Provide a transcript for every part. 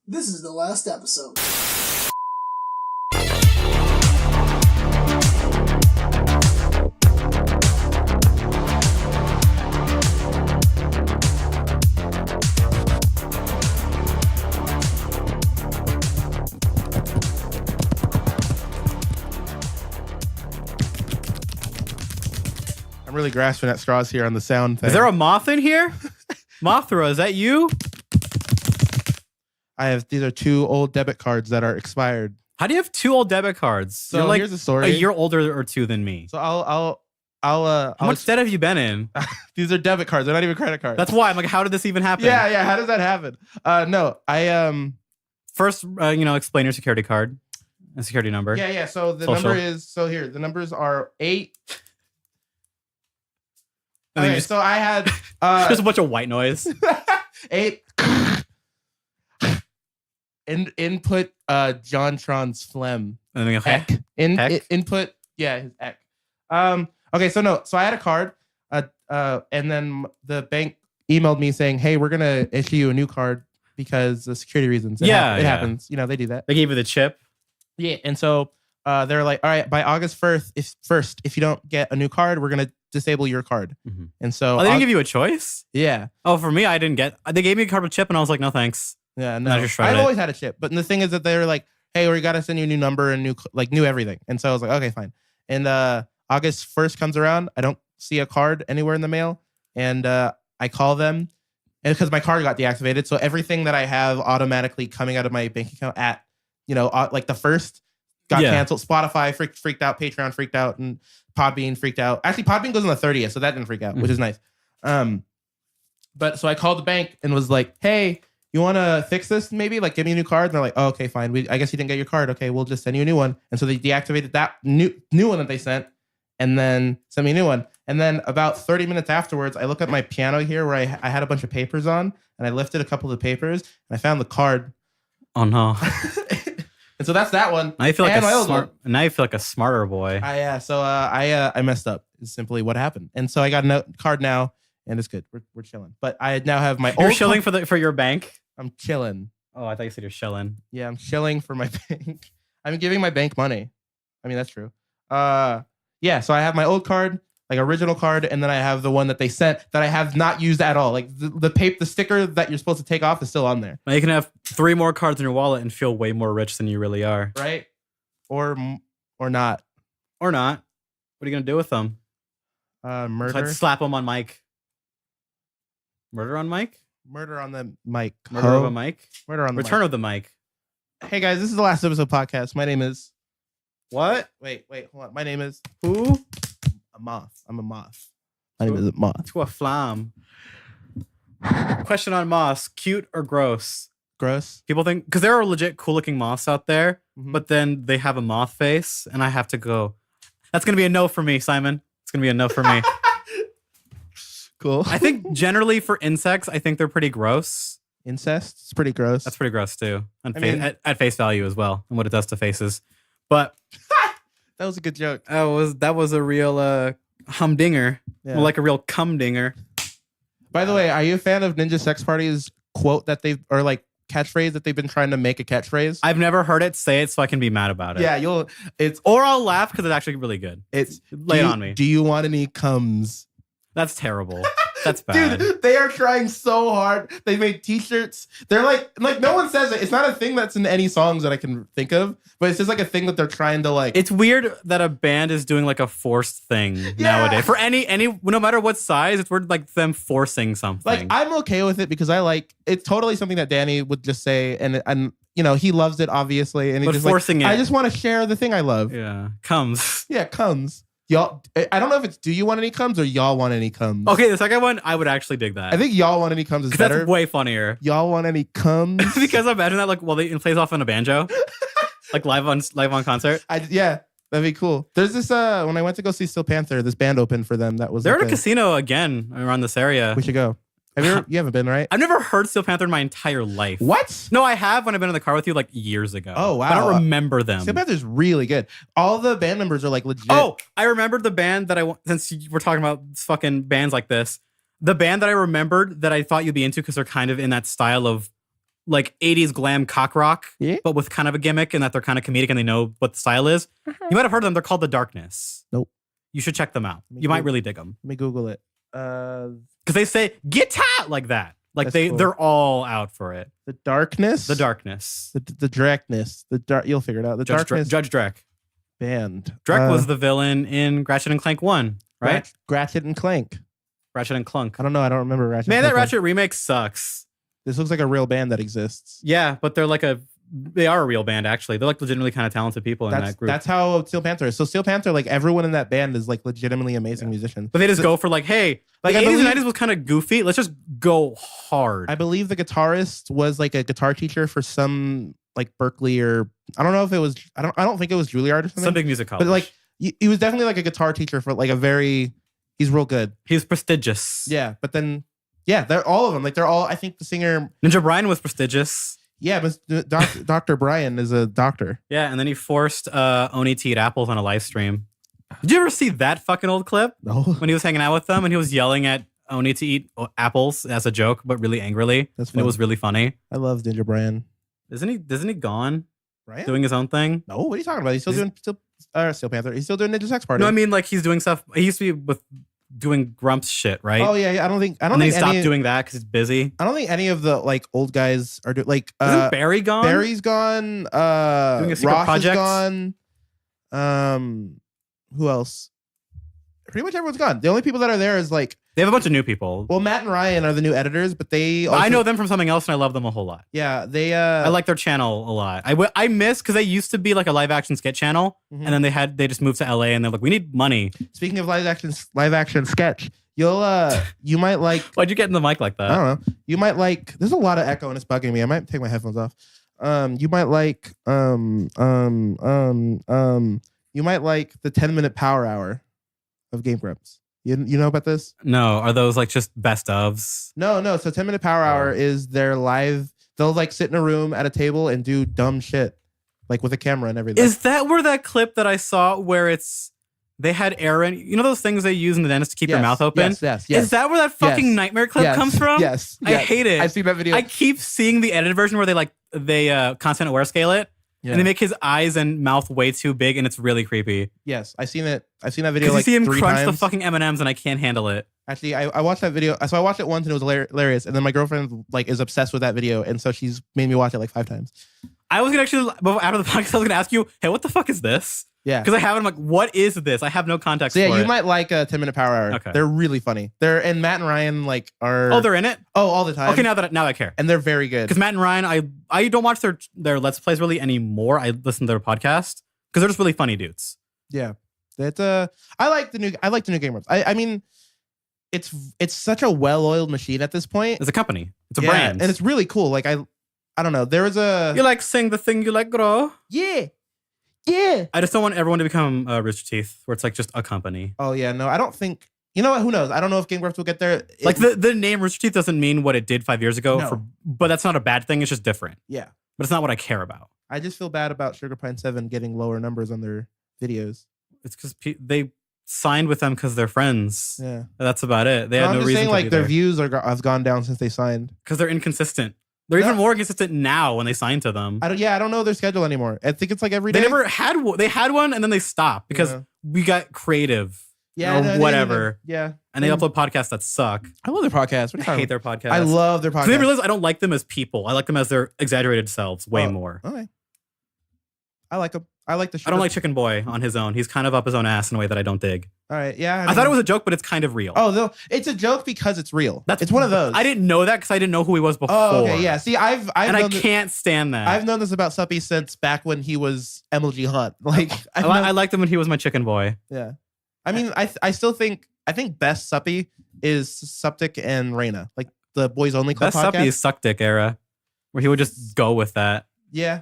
This is the last episode. I'm really grasping at straws here on the sound thing. Is there a moth in here? Mothra, is that you? These are 2 old debit cards that are expired. How do you have 2 old debit cards? So You're like here's the story. a year older or 2 than me. So How much debt have you been in? These are debit cards. They're not even credit cards. That's why I'm like, how did this even happen? Yeah. How does that happen? No, First, explain your security card and security number. Yeah. So the Social. number is the numbers are 8. And then Okay, so I had just a bunch of white noise. 8 input JonTron's phlegm. And then heck. Input his eck. Okay, so I had a card, and then the bank emailed me saying, "Hey, we're gonna issue you a new card because of security reasons." It happens. You know, they do that. They gave you the chip. Yeah, and so they're like, "All right, by August 1st, if you don't get a new card, we're gonna disable your card." Mm-hmm. And so, they didn't give you a choice? Yeah. Oh, for me, I didn't get. They gave me a card with chip, and I was like, no, thanks. Yeah, no. I've always had a chip, but the thing is that they were like, "Hey, we gotta send you a new number and new everything." And so I was like, "Okay, fine." And August 1st comes around, I don't see a card anywhere in the mail, and I call them, and because my card got deactivated, so everything that I have automatically coming out of my bank account at, like the 1st got canceled. Spotify freaked out, Patreon freaked out, and Podbean freaked out. Actually, Podbean goes on the 30th, so that didn't freak out, which is nice. But so I called the bank and was like, "Hey, you want to fix this? Maybe like give me a new card." And they're like, "Oh, okay, fine. I guess you didn't get your card. Okay, we'll just send you a new one." And so they deactivated that new one that they sent, and then sent me a new one. And then about 30 minutes afterwards, I look at my piano here where I had a bunch of papers on, and I lifted a couple of the papers, and I found the card. Oh no! And so that's that one. Now you feel like a smarter boy. I messed up. Is simply what happened. And so I got a card now, and it's good. We're chilling. But I now have my. You're chilling for your bank. I'm chilling. Oh, I thought you said you're chilling. Yeah, I'm chilling for my bank. I'm giving my bank money. I mean, that's true. Yeah, so I have my old card, like original card, and then I have the one that they sent that I have not used at all. Like the sticker that you're supposed to take off is still on there. Now you can have 3 more cards in your wallet and feel way more rich than you really are. Right? Or not. Or not. What are you going to do with them? Murder. So I'd slap them on mic. Murder on mic? Murder on the mic. Murder of a mic? Murder on the Return mic. of the mic. Hey guys, this is the last episode podcast. My name is... What? Wait, hold on. My name is... Who? A moth. I'm a moth. My name is a moth. To a flam. Question on moths. Cute or gross? Gross. People think... Because there are legit cool looking moths out there, Mhm. but then they have a moth face, and I have to go... That's going to be a no for me, Simon. It's going to be a no for me. Cool. I think generally for insects, I think they're pretty gross. Incest? It's pretty gross. That's pretty gross too. mean- At face value as well, and what it does to faces. But That was a good joke. that was a real humdinger. Yeah. More like a real cumdinger. By the way, are you a fan of Ninja Sex Party's quote that catchphrase that they've been trying to make a catchphrase? I've never heard it. Say it so I can be mad about it. Yeah, Or I'll laugh because it's actually really good. Lay it on me. Do you want any cums? That's terrible. That's bad. Dude, they are trying so hard. They made t-shirts. They're like no one says it. It's not a thing that's in any songs that I can think of, but it's just like a thing that they're trying to like. It's weird that a band is doing like a forced thing nowadays. For any no matter what size, it's weird like them forcing something. Like I'm okay with it because it's totally something that Danny would just say, and he loves it obviously, and he's But just forcing like, it. I just want to share the thing I love. Yeah. Comes. Yeah, comes. Y'all, I don't know if it's do you want any cums or y'all want any cums. Okay, the second one, I would actually dig that. I think y'all want any cums is better. That's way funnier. Y'all want any cums? Because I imagine that it plays off on a banjo, like live on concert. Yeah, that'd be cool. There's this when I went to go see Steel Panther, this band opened for them. That was They're like at a casino again around this area. We should go. You haven't been, right? I've never heard Steel Panther in my entire life. What? No, I have when I've been in the car with you like years ago. Oh, wow. But I don't remember them. Steel Panther's really good. All the band members are like legit. Oh, I remembered the band that since we're talking about fucking bands like this, the band that I remembered that I thought you'd be into because they're kind of in that style of like 80s glam cock rock, Yeah. but with kind of a gimmick and that they're kind of comedic and they know what the style is. You might have heard of them. They're called The Darkness. Nope. You should check them out. Let me You might Google- really dig them. Let me Google it. Because they say, get out like that. Like That's cool. they're all out for it. The Darkness. The Darkness. The Drakness. The dark. You'll figure it out. The Darkness Judge Drek. band. Drek was the villain in Ratchet and Clank 1, right? Ratchet and Clank. Ratchet and Clunk. I don't know. I don't remember Ratchet. Man, and that Clank. Ratchet remake sucks. This looks like a real band that exists. Yeah, but they are a real band, actually. They're like legitimately kind of talented people in that group. That's how Steel Panther is. So Steel Panther, like everyone in that band is like legitimately amazing musicians. But they just go for like, hey, Like, the I 80s believe- and 90s was kind of goofy. Let's just go hard. I believe the guitarist was like a guitar teacher for some like Berkeley or I don't know if it was I don't think it was Juilliard or something. Some big music college. But like he was definitely like a guitar teacher for like he's real good. He was prestigious. Yeah, but then they're all of them. Like they're all I think the singer Ninja Brian was prestigious. yeah, but Dr. Brian is a doctor. Yeah, and then he forced Oni to eat apples on a live stream. Did you ever see that fucking old clip? No. When he was hanging out with them and he was yelling at Oni to eat apples as a joke, but really angrily. That's And it fun. was really funny. I love Ninja Brian. Isn't he gone? Right? Doing his own thing? No, what are you talking about? He's still doing Steel Panther. He's still doing Ninja Sex Party. No, I mean like he's doing stuff. He used to be with doing Grumps shit, right? Oh yeah, I don't think and then he think stopped any, doing that because he's busy. I don't think any of the like old guys are doing like Isn't Barry gone? Barry's gone. Doing a secret Ross project? is gone. Who else? Pretty much everyone's gone. The only people that are there is like They have a bunch of new people. well, Matt and Ryan are the new editors, but they also, I know them from something else and I love them a whole lot. Yeah, they I like their channel a lot. I miss because they used to be like a live action sketch channel, Mhm. and then they just moved to LA and they're like, we need money. Speaking of live action sketch, you might like Why'd you get in the mic like that? I don't know. You might like there's a lot of echo and it's bugging me. I might take my headphones off. You might like you might like the 10-minute power hour of Game Grumps. You know about this? No, are those like just best ofs? No. So 10-minute power hour is their live. They'll like sit in a room at a table and do dumb shit, like with a camera and everything. Is that where that clip that I saw where they had Aaron, you know those things they use in the dentist to keep your mouth open? Yes. Is that where that fucking Yes. nightmare clip Yes. comes from? Yes. I hate it. I've seen that video. I keep seeing the edited version where they content aware scale it and they make his eyes and mouth way too big and it's really creepy. Yes, I've seen it. I've seen that video Because like you see him 3 crunch times. the fucking M&Ms and I can't handle it. Actually, I watched that video. So I watched it once and it was hilarious. And then my girlfriend like is obsessed with that video, and so she's made me watch it like 5 times. I was gonna actually, after the podcast, I was gonna ask you, hey, what the fuck is this? Yeah. Because I have it, I'm like, what is this? I have no context So yeah, for you it. might like a 10-minute power hour. Okay. They're really funny. And Matt and Ryan like are Oh, they're in it? all the time. Okay, now I care. And they're very good. Because Matt and Ryan, I don't watch their Let's Plays really anymore. I listen to their podcast because they're just really funny dudes. Yeah. It's I like the new Game Grumps. I mean it's such a well-oiled machine at this point. It's a company. It's a Yeah, brand. and it's really cool. Like I don't know. There was a You like sing the thing you like grow. Yeah. I just don't want everyone to become Rooster Teeth, where it's like just a company. Oh yeah, no, I don't think. You know what? Who knows? I don't know if Game Grumps will get there. Like the name Rooster Teeth doesn't mean what it did 5 years ago. No. But that's not a bad thing. It's just different. Yeah. But it's not what I care about. I just feel bad about Sugar Pine 7 getting lower numbers on their videos. It's because they signed with them because they're friends. Yeah. That's about it. They No, had I'm no just reason saying to like be their there. views have gone down since they signed. Because they're inconsistent. They're No. even more inconsistent now when they sign to them. I don't know their schedule anymore. I think it's like every day. They never had one. They had one and then they stopped because Yeah. we got creative. yeah, or no, they whatever. Yeah. And they upload podcasts that suck. I love their podcast. What are you I talking hate their about? podcasts. I love their 'Cause they podcast. realize I don't like them as people. I like them as their exaggerated selves way Oh. more. Okay. I like them. I like the show. I don't like Chicken Boy on his own. He's kind of up his own ass in a way that I don't dig. All right. Yeah. I thought it was a joke, but it's kind of real. Oh, no, it's a joke because it's real. It's one of those. I didn't know that because I didn't know who he was before. Oh, okay. Yeah. See, I've and I known can't stand that. I've known this about Suppy since back when he was MLG Hunt. Like I liked him when he was my Chicken Boy. Yeah. I mean, I still think best Suppy is Suptic and Reina, like the Boys Only Club Best podcast. Suppy is Suck Dick era, where he would just go with that. Yeah.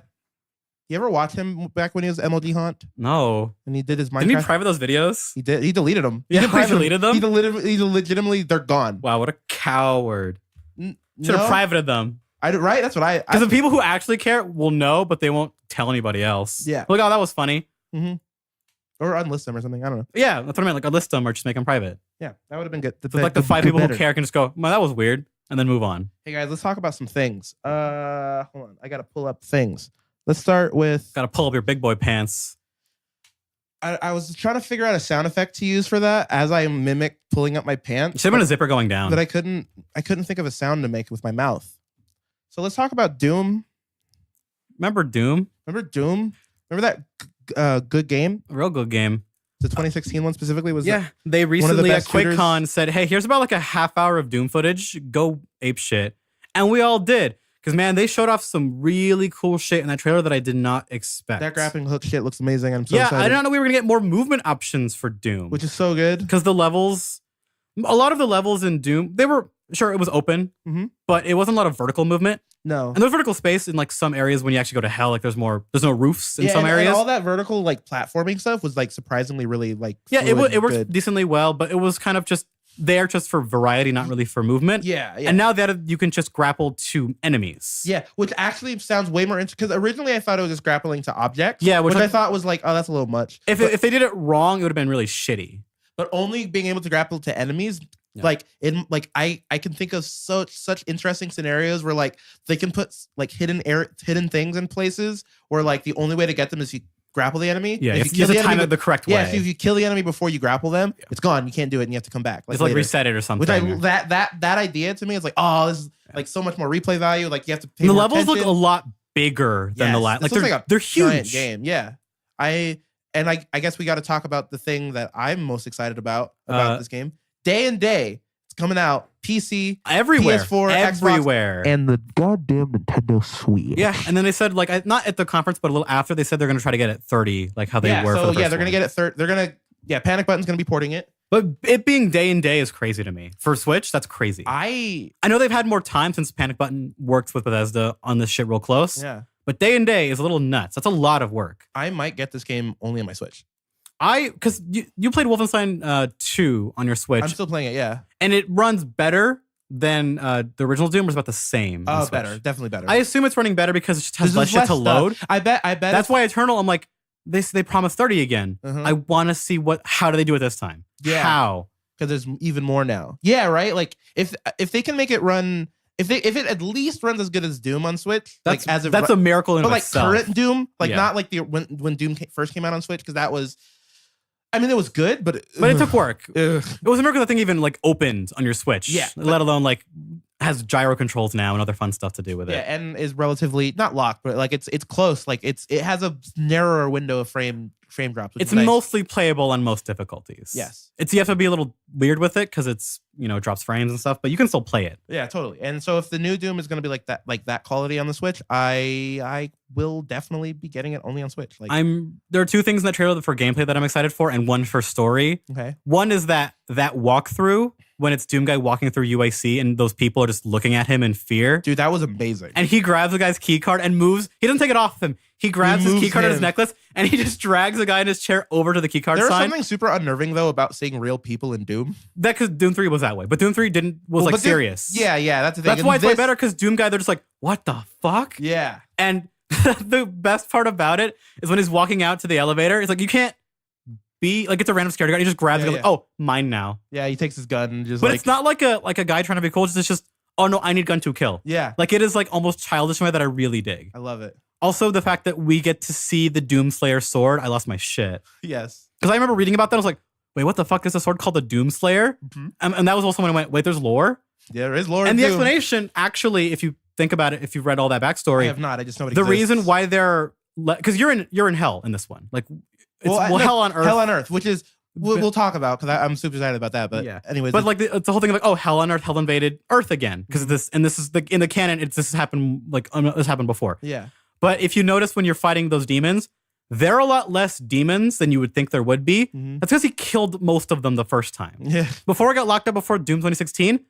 You ever watch him back when he was MLG Hunt No. and he did his Minecraft? Didn't he private those videos? He did. He deleted them. Yeah, he he deleted them? He legitimately, they're gone. Wow, what a coward. Should No, have privated them. right? That's what I. Because the people who actually care will know, but they won't tell anybody else. Yeah. Like, oh, that was funny. Or unlist them or something. I don't know. Yeah, that's what I meant. Like, I'll list them or just make them private. Yeah, that would have been good. So like the 5 people who care can just go, man, that was weird. and then move on. Hey guys, let's talk about some things. Hold on, I gotta pull up things. Let's start with. Gotta pull up your big boy pants. I was trying to figure out a sound effect to use for that as I mimic pulling up my pants. Should have been a zipper going down. But I couldn't think of a sound to make with my mouth. So let's talk about Doom. Remember Doom? Remember that good game? A real good game. The 2016 one specifically was. Yeah, they recently at shooters? QuakeCon said, "Hey, here's about like a half hour of Doom footage. Go ape shit," and we all did. Because, man, they showed off some really cool shit in that trailer that I did not expect. That grappling hook shit looks amazing. I'm so excited. excited. I didn't know we were going to get more movement options for Doom. Which is so good. Because a lot of the levels in Doom, it was open, but it wasn't a lot of vertical movement. No. And there's vertical space in like some areas when you actually go to hell. Like there's no roofs in some areas. And all that vertical like platforming stuff was like surprisingly really like it worked decently well, but it was kind of just there just for variety, not really for movement. Yeah. And now that you can just grapple to enemies. Yeah, which actually sounds way more interesting. Because originally I thought it was just grappling to objects. Yeah, which I thought was like, oh, that's a little much. If they did it wrong, it would have been really shitty. But only being able to grapple to enemies, I can think of such interesting scenarios where like they can put like hidden things in places where like the only way to get them is you grapple the enemy. Yeah, you have to time it the correct way. Yeah, so if you kill the enemy before you grapple them, it's gone. You can't do it, and you have to come back. It's like reset it or something. Which that idea to me is like, oh, this is like so much more replay value. Like you have to pay the more levels attention. look a lot bigger than the last. Like they're huge. Game. Yeah, I guess we got to talk about the thing that I'm most excited about this game. Day and Day. It's coming out. PC, everywhere, PS4, everywhere, Xbox, and the goddamn Nintendo Switch. Yeah, and then they said like not at the conference, but a little after they said they're going to try to get it 30, like how they were. So for the they're going to get it 30. They're going to Panic Button's going to be porting it. But it being Day and Day is crazy to me. For Switch, that's crazy. I know they've had more time since Panic Button works with Bethesda on this shit real close. Yeah, but Day and Day is a little nuts. That's a lot of work. I might get this game only on my Switch. Because you played Wolfenstein 2 on your Switch. I'm still playing it, yeah. And it runs better than the original Doom, was about the same. Oh, better. Definitely better. I assume it's running better because it just has less shit to load. I bet. That's why Eternal, I'm like, they promised 30 again. I want to see how do they do it this time? Yeah. How? Because there's even more now. Yeah, right? Like, if they can make it run... If it at least runs as good as Doom on Switch, that's a miracle in itself. But like current Doom, not like when Doom first came out on Switch, because that was... I mean, it was good, but it took work. It was a miracle that thing even like opened on your Switch. Yeah, let alone like has gyro controls now and other fun stuff to do with it. Yeah, and is relatively not locked, but like it's close. Like it has a narrower window of frame drops. It's mostly playable on most difficulties. Yes, you have to be a little weird with it because it's drops frames and stuff, but you can still play it. Yeah, totally. And so if the new Doom is going to be like that quality on the Switch, I will definitely be getting it only on Switch. Like there are two things in that trailer for gameplay that I'm excited for, and one for story. Okay. One is that walkthrough when it's Doom Guy walking through UAC and those people are just looking at him in fear. Dude, that was amazing. And he grabs the guy's key card and moves. He doesn't take it off of him. He grabs his key card and his necklace and he just drags the guy in his chair over to the key card sign. There's something super unnerving though about seeing real people in Doom. That because Doom 3 was that way, but Doom 3 was serious. Yeah, that's the thing. That's why it's way better because Doom Guy, they're just like, what the fuck? Yeah. And the best part about it is when he's walking out to the elevator, it's like you can't be like it's a random security guard. He just grabs it and goes, oh, mine now. Yeah, he takes his gun and just. But it's not like a guy trying to be cool. It's just oh no, I need gun to kill. Yeah, like it is like almost childish in a way that I really dig. I love it. Also, the fact that we get to see the Doomslayer sword, I lost my shit. Yes, because I remember reading about that. I was like, wait, what the fuck is a sword called the Doomslayer? And that was also when I went, wait, there's lore. Yeah, there is lore. And the explanation, actually, if you think about it, if you've read all that backstory, I have not. I just know it the exists. reason why they're because you're in hell in this one, like hell on earth. Hell on earth, which is. We'll talk about because I'm super excited about that. But anyways, but like it's the whole thing of like, oh, hell on earth, hell invaded Earth again because this is in the canon. This has happened this happened before. Yeah. But if you notice when you're fighting those demons, there are a lot less demons than you would think there would be. That's because he killed most of them the first time. Yeah. Before I got locked up before Doom 2016,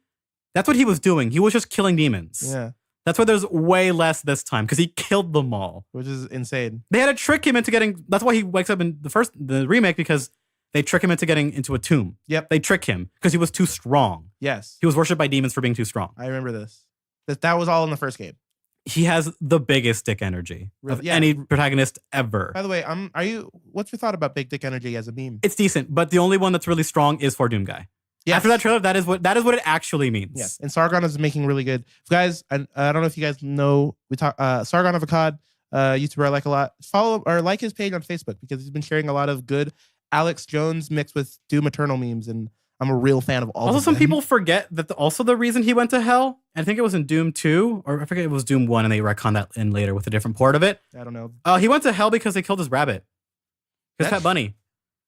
that's what he was doing. He was just killing demons. Yeah. That's why there's way less this time because he killed them all, which is insane. They had to trick him into getting. That's why he wakes up in the remake because. They trick him into getting into a tomb. Yep. They trick him because he was too strong. Yes. He was worshipped by demons for being too strong. I remember this. That was all in the first game. He has the biggest dick energy of any protagonist ever. By the way, what's your thought about big dick energy as a meme? It's decent, but the only one that's really strong is for Doom Guy. Yes. After that trailer, that is what it actually means. Yes, and Sargon is making really good. Guys, I don't know if you guys know, we talk Sargon of Akkad, YouTuber I like a lot. Follow or like his page on Facebook because he's been sharing a lot of good Alex Jones mixed with Doom Eternal memes, and I'm a real fan of all Also, of some them. people forget that also the reason he went to hell, I think it was in Doom 2, or I forget it was Doom 1, and they retconned that in later with a different port of it. I don't know. He went to hell because they killed his rabbit. His pet bunny.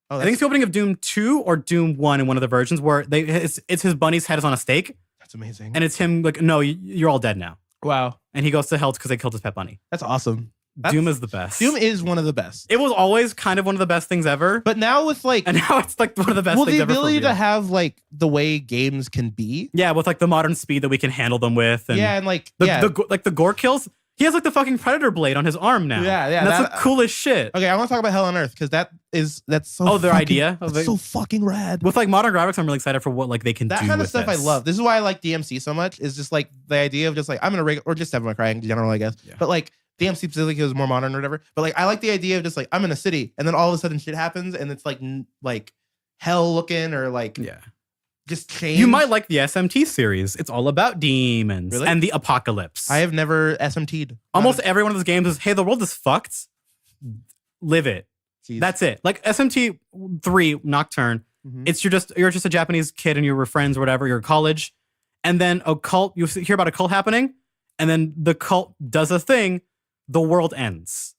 Oh, I think it's the opening of Doom 2 or Doom 1 in one of the versions where it's his bunny's head is on a stake. That's amazing. And it's him like, no, you're all dead now. Wow. And he goes to hell because they killed his pet bunny. That's awesome. Doom is the best. Doom is one of the best. It was always kind of one of the best things ever. But now with like... And now it's like one of the best things ever. Well, the ability for real. to have like the way games can be. Yeah, with like the modern speed that we can handle them with. And yeah, and like... the gore kills. He has like the fucking Predator blade on his arm now. Yeah. And that's the coolest shit. Okay, I want to talk about Hell on Earth because that's so. Oh, their fucking, idea. That's so fucking rad. With like modern graphics, I'm really excited for what like they can do. That kind of with stuff this. I love. This is why I like DMC so much. Is just like the idea of just like I'm in a regular or just Devil May Cry in general, I guess. Yeah. But like DMC specifically was more modern or whatever. But like I like the idea of just like I'm in a city and then all of a sudden shit happens and it's like hell looking or like just change. You might like the SMT series. It's all about demons and the apocalypse. I have never SMT'd. Almost every one of those games is, hey, the world is fucked. Live it. Jeez. That's it. Like SMT 3 Nocturne. It's you're just a Japanese kid and you're with friends or whatever. You're in college, and then a cult. You hear about a cult happening, and then the cult does a thing. The world ends.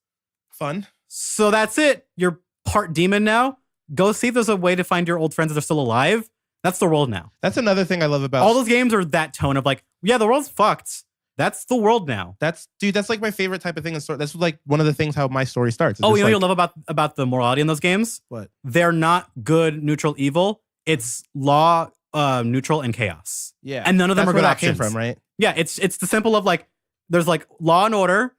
Fun. So that's it. You're part demon now. Go see if there's a way to find your old friends that are still alive. That's the world now. That's another thing I love about all those games are that tone of like, yeah, the world's fucked. That's the world now. That's like my favorite type of thing in story. That's like one of the things how my story starts. Oh, you know what you love about the morality in those games? What? They're not good, neutral, evil. It's law, neutral, and chaos. Yeah. And none of them that's are good where options. That came from, right? Yeah, it's the simple of like, there's like law and order,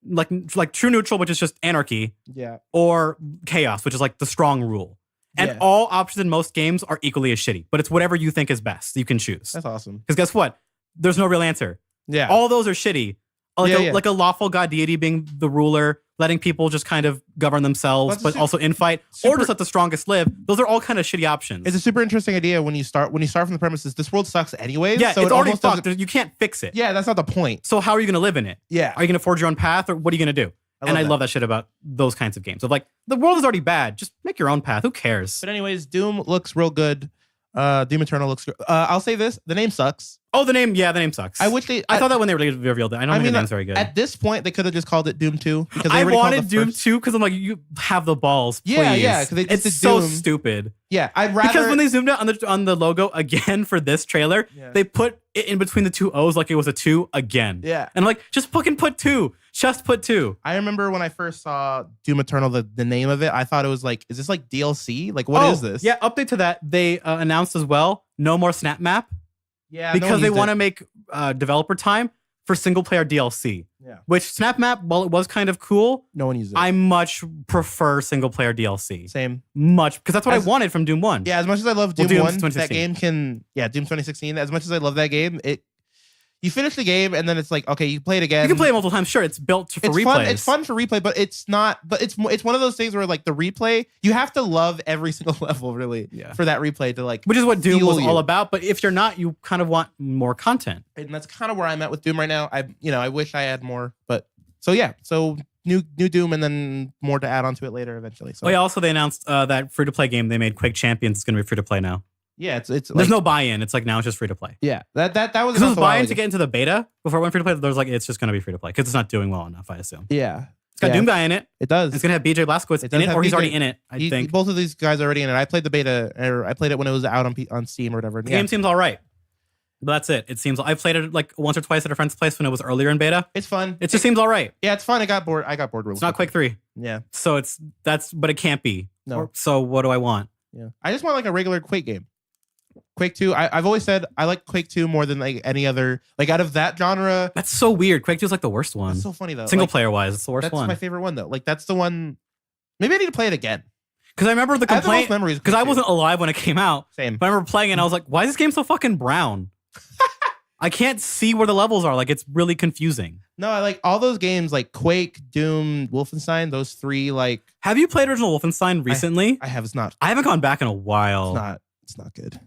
like true neutral, which is just anarchy. Yeah. Or chaos, which is like the strong rule. And all options in most games are equally as shitty, but it's whatever you think is best. You can choose. That's awesome. Because guess what? There's no real answer. Yeah. All those are shitty. Like a lawful god deity being the ruler, letting people just kind of govern themselves, but also infight, or just let the strongest live. Those are all kind of shitty options. It's a super interesting idea when you start from the premises, this world sucks anyways. Yeah, so it's already fucked. You can't fix it. Yeah, that's not the point. So how are you going to live in it? Yeah. Are you going to forge your own path, or what are you going to do? I love that shit about those kinds of games. Of like, the world is already bad. Just make your own path. Who cares? But anyways, Doom looks real good. Doom Eternal looks good. I'll say this. The name sucks. Oh, the name sucks. I wish they... I thought that when they revealed it. I don't think the name's very good. At this point, they could have just called it Doom 2. Because I wanted Doom 2 because I'm like, you have the balls, please. Yeah. It's so stupid. Yeah, I'd rather... Because when they zoomed out on the logo again for this trailer, they put it in between the two O's like it was a 2 again. Yeah. And I'm like, just fucking put 2. Just put 2. I remember when I first saw Doom Eternal, the name of it, I thought it was like, is this like DLC? Like, what is this? Yeah, update to that. They announced as well, no more Snap Map. Yeah, because they want to make developer time for single player DLC. Yeah. Which Snap Map, while it was kind of cool, no one uses it. I much prefer single player DLC. Same. Much. Because that's what I wanted from Doom 1. Yeah, as much as I love Doom 1, that game can... Yeah, Doom 2016. As much as I love that game, you finish the game and then it's like, okay, you play it again. You can play it multiple times. Sure, it's built for replay. It's fun for replay, but it's not. But it's one of those things where like the replay, you have to love every single level really for that replay to like. Which is what Doom was all about. But if you're not, you kind of want more content. And that's kind of where I'm at with Doom right now. I wish I had more, but so new Doom and then more to add onto it later eventually. So also they announced that free to play game they made, Quake Champions, is going to be free to play now. Yeah, it's there's no buy-in. It's like now it's just free to play. Yeah, that was because buy-in to get into the beta before it went free to play. There's like it's just going to be free to play because it's not doing well enough. I assume. Yeah, it's got Doom guy in it. It does. It's going to have BJ Blazkowicz in it, or he's already in it. I think both of these guys are already in it. I played the beta, or I played it when it was out on Steam or whatever. The game seems all right. But that's it. It seems I've played it like once or twice at a friend's place when it was earlier in beta. It's fun. It just seems all right. Yeah, it's fun. I got bored really It's not Quake 3. Yeah. So but it can't be. No. So what do I want? Yeah. I just want like a regular Quake game. Quake 2, I've always said I like Quake 2 more than like any other, like out of that genre. That's so weird. Quake 2 is like the worst one. That's so funny though. Single player wise, it's the worst one. That's my favorite one though. Like that's the one. Maybe I need to play it again. Because I remember the complaint. Because I wasn't alive when it came out. Same. But I remember playing it and I was like, why is this game so fucking brown? I can't see where the levels are. Like, it's really confusing. No, I like all those games like Quake, Doom, Wolfenstein, those three like... Have you played original Wolfenstein recently? I have. It's not. I haven't gone back in a while. It's not good.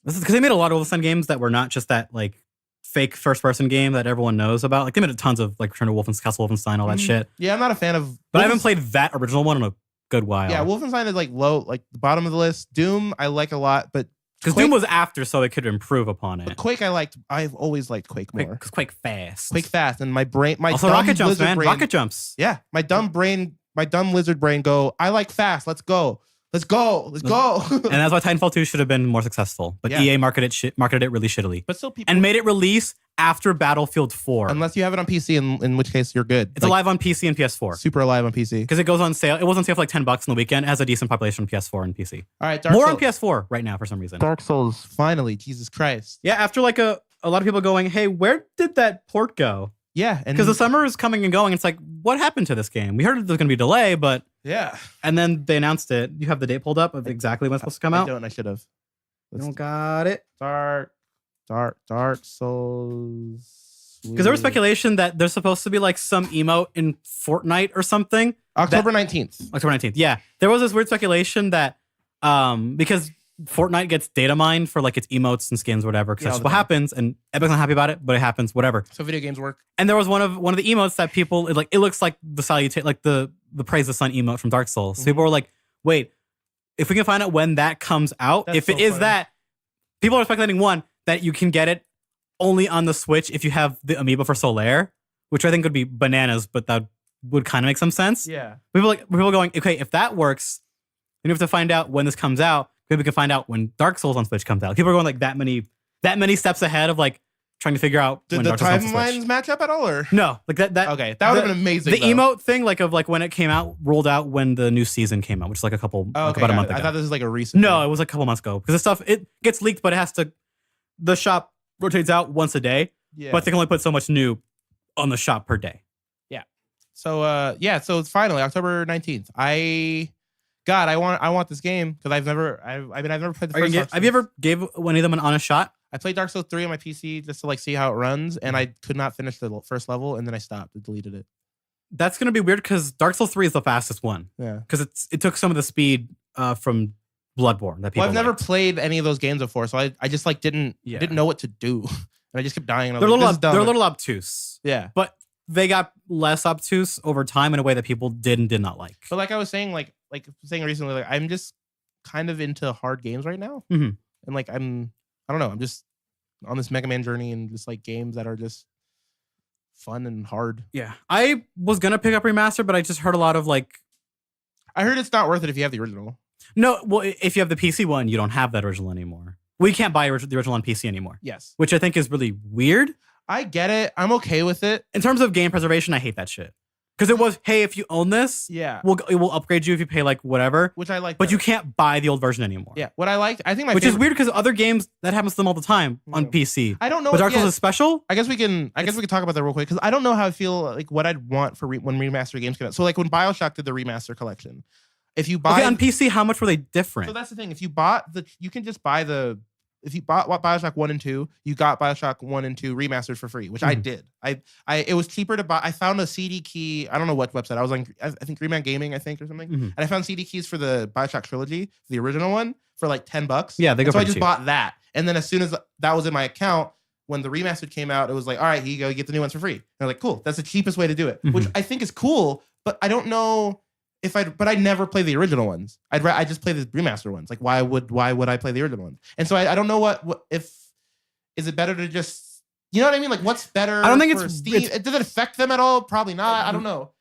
This is because they made a lot of Wolfenstein games that were not just that like fake first person game that everyone knows about. Like they made tons of like Return to Wolfenstein, Castle Wolfenstein, all that shit. Yeah, I'm not a fan of. But I haven't played that original one in a good while. Yeah, Wolfenstein is like low, like the bottom of the list. Doom I like a lot, but because Doom was after, so they could improve upon it. But Quake I've always liked Quake more. Because Quake fast. Quake fast, and my also dumb rocket jumps, man. Brain, rocket jumps. Yeah, my dumb lizard brain go. I like fast. Let's go. Let's go. Let's go. And that's why Titanfall 2 should have been more successful. But EA marketed it really shittily. But still, people and made it release after Battlefield 4. Unless you have it on PC, in which case you're good. It's alive on PC and PS4. Super alive on PC because it goes on sale. It was on sale for like $10 in the weekend. It has a decent population on PS4 and PC. All right, more on PS4 right now for some reason. Dark Souls finally, Jesus Christ. Yeah, after like a lot of people going, hey, where did that port go? Yeah, because the summer is coming and going. It's like, what happened to this game? We heard there's going to be a delay, but yeah. And then they announced it. You have the date pulled up of exactly when it's supposed to come out? I don't. I should have. I don't got it. Dark Souls. Because there was speculation that there's supposed to be like some emote in Fortnite or something. October 19th. October 19th. Yeah. There was this weird speculation that because Fortnite gets data mined for like its emotes and skins, whatever. Because that's what happens, and Epic's not happy about it, but it happens, whatever. So video games work. And there was one of the emotes that people it looks like the salutation, like the praise the sun emote from Dark Souls. So people were like, wait, if we can find out when that comes out, if it is that, people are speculating one that you can get it only on the Switch if you have the amiibo for Solaire, which I think would be bananas, but that would kind of make some sense. Yeah. People going, okay, if that works, then you have to find out when this comes out. Maybe we can find out when Dark Souls on Switch comes out. People are going like that many steps ahead of like trying to figure out when Dark Souls comes out. Did the timelines match up at all, or no? Like that. Okay, that would have been amazing. The emote thing, like when it came out, rolled out when the new season came out, which is like about a month ago. I thought this was like a recent. No, it was like a couple months ago because the stuff it gets leaked, but it has to. The shop rotates out once a day, but they can only put so much new on the shop per day. Yeah. So so it's finally October 19th. I want this game because I've never played the first Dark Souls. Have you ever gave any of them an honest shot? I played Dark Souls 3 on my PC just to like see how it runs, and I could not finish the first level, and then I stopped. I deleted it. That's gonna be weird because Dark Souls 3 is the fastest one. Yeah. Because it took some of the speed from Bloodborne that people. Well, I've never played any of those games before, so I just like didn't know what to do, and I just kept dying. And they're a little obtuse. Yeah. But they got less obtuse over time in a way that people did and did not like. But like I was saying, like saying recently, like I'm just kind of into hard games right now, and like I don't know, I'm just on this Mega Man journey and just like games that are just fun and hard. Yeah, I was gonna pick up Remaster, but I just heard a lot of like. I heard it's not worth it if you have the original. No, well, if you have the PC one, you don't have that original anymore. Well, you can't buy the original on PC anymore. Yes, which I think is really weird. I get it. I'm okay with it. In terms of game preservation, I hate that shit. Because it was, hey, if you own this, it will upgrade you if you pay like whatever. Which I like. But you can't buy the old version anymore. Yeah. What I liked, I think which is weird because other games that happens to them all the time on PC. I don't know. But Dark Souls is special. I guess we can talk about that real quick because I don't know how I feel like what I'd want for when remaster games come out. So like when BioShock did the remaster collection, if you buy on PC, how much were they different? So that's the thing. If you bought you can just buy if you bought BioShock 1 and 2, you got BioShock 1 and 2 remastered for free, which I did. It was cheaper to buy. I found a CD key. I don't know what website. I was on, I think Green Man Gaming, I think, or something. And I found CD keys for the BioShock trilogy, the original one, for like $10. Yeah, they go. So I just bought that. And then as soon as that was in my account, when the remastered came out, it was like, all right, here you go, you get the new ones for free. And they're like, cool, that's the cheapest way to do it, which I think is cool, but I don't know but I never play the original ones. I just play the remaster ones. Like why would I play the original ones? And so I don't know what if is it better to just, you know what I mean? Like what's better? I don't think for Steam? Does it affect them at all? Probably not. I don't know.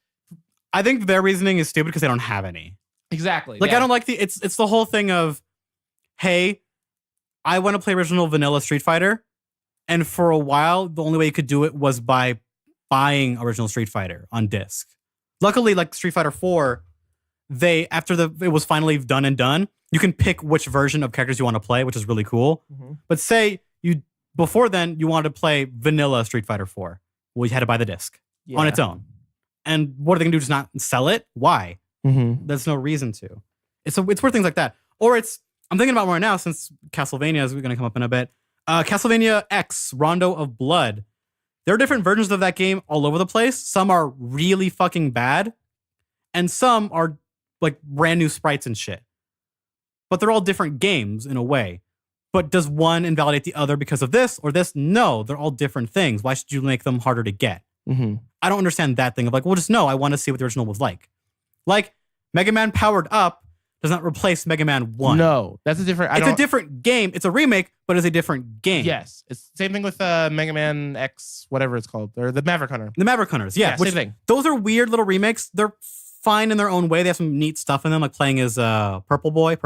I think their reasoning is stupid because they don't have any. Exactly. Like I don't like it's the whole thing of, hey, I want to play original vanilla Street Fighter, and for a while the only way you could do it was by buying original Street Fighter on disc. Luckily, like Street Fighter 4, after it was finally done, you can pick which version of characters you want to play, which is really cool. But say before then you wanted to play vanilla Street Fighter 4, well, you had to buy the disc on its own. And what are they gonna do? Just not sell it? Why? There's no reason to. It's weird things like that. Or I'm thinking about more now since Castlevania is gonna come up in a bit. Castlevania X, Rondo of Blood. There are different versions of that game all over the place. Some are really fucking bad, and some are like brand new sprites and shit. But they're all different games in a way. But does one invalidate the other because of this or this? No, they're all different things. Why should you make them harder to get? I don't understand that thing of like, well, just no, I want to see what the original was like. Like, Mega Man Powered Up does not replace Mega Man 1. No, that's a different... It's a different game. It's a remake, but it's a different game. Yes. It's the same thing with Mega Man X, whatever it's called, or the Maverick Hunter. The Maverick Hunters, yeah. Same thing. Those are weird little remakes. They're fine in their own way. They have some neat stuff in them, like playing as Purple Boy,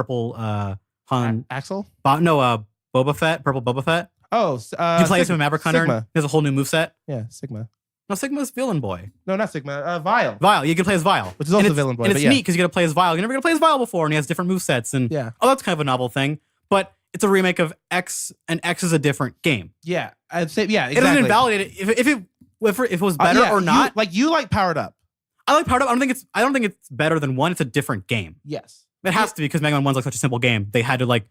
Han... Axel? Boba Fett, Purple Boba Fett. Oh, you play as a Maverick Hunter. Sigma. He has a whole new moveset. Yeah, Sigma. No, Sigma's Villain Boy. No, not Sigma. Vile. Vile. You can play as Vile. Which is also Villain Boy. And it's neat because you get to play as Vile. You never get to play as Vile before, and he has different movesets. And that's kind of a novel thing. But it's a remake of X, and X is a different game. Yeah. I'd say, yeah, exactly. It doesn't invalidate it. If it was better or not. You like Powered Up. I like Powered Up. I don't think it's better than 1. It's a different game. Yes. It has to be because Mega Man 1's like such a simple game. They had to like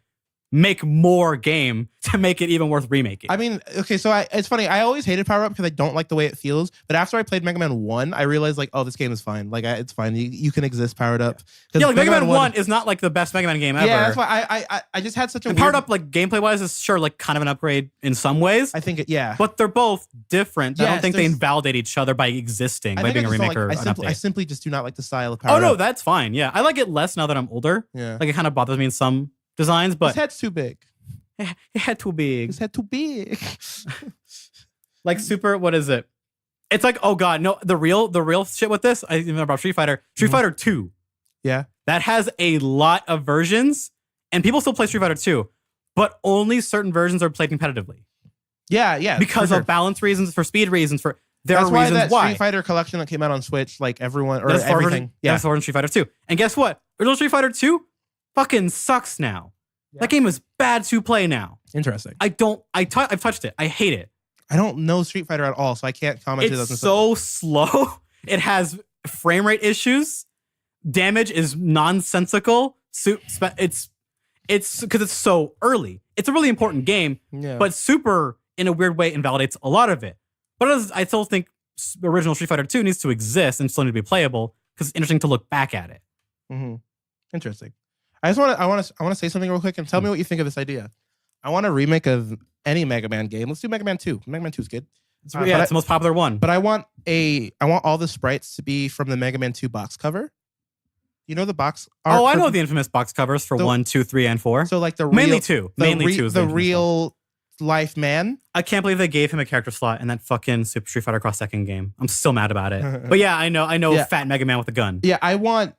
make more game to make it even worth remaking. I mean, okay, so it's funny. I always hated Power Up because I don't like the way it feels. But after I played Mega Man 1, I realized like, oh, this game is fine. Like, it's fine. You can exist Powered Up. Yeah, like Mega Man 1 is not like the best Mega Man game ever. Yeah, that's why I just had such a Powered Up, like gameplay wise, is sure like kind of an upgrade in some ways. I think yeah. But they're both different. I don't think they invalidate each other by existing, by being a remake or an update. I simply just do not like the style of Power Up. Oh no, that's fine. Yeah, I like it less now that I'm older. Yeah, like it kind of bothers me in some designs, but his head's too big. His head too big. His head too big. Like super. What is it? It's like, oh god, no. The real shit with this. I remember about Street Fighter. Street Fighter 2. Yeah, that has a lot of versions, and people still play Street Fighter 2, but only certain versions are played competitively. Yeah, because of balance reasons, for speed reasons, for That's why that Street Fighter collection that came out on Switch, like everyone or everything. That's for Street Fighter 2. And guess what? Original Street Fighter 2 fucking sucks now. Yeah. That game is bad to play now. Interesting. I've touched it. I hate it. I don't know Street Fighter at all, so I can't comment. It's so slow. It has frame rate issues. Damage is nonsensical. It's because it's so early. It's a really important game, but Super, in a weird way, invalidates a lot of it. But I still think original Street Fighter 2 needs to exist and still need to be playable because it's interesting to look back at it. Mm-hmm. Interesting. I want to say something real quick and tell me what you think of this idea. I want a remake of any Mega Man game. Let's do Mega Man 2. Mega Man 2 is good. It's the most popular one. But I want all the sprites to be from the Mega Man 2 box cover. You know the box art? Oh, I know the infamous box covers for 1, 2, 3, and 4. So like mainly 2. Mainly 2 is the real life man. I can't believe they gave him a character slot in that fucking Super Street Fighter Cross Tekken game. I'm still mad about it. But yeah, I know Fat Mega Man with a gun. Yeah, I want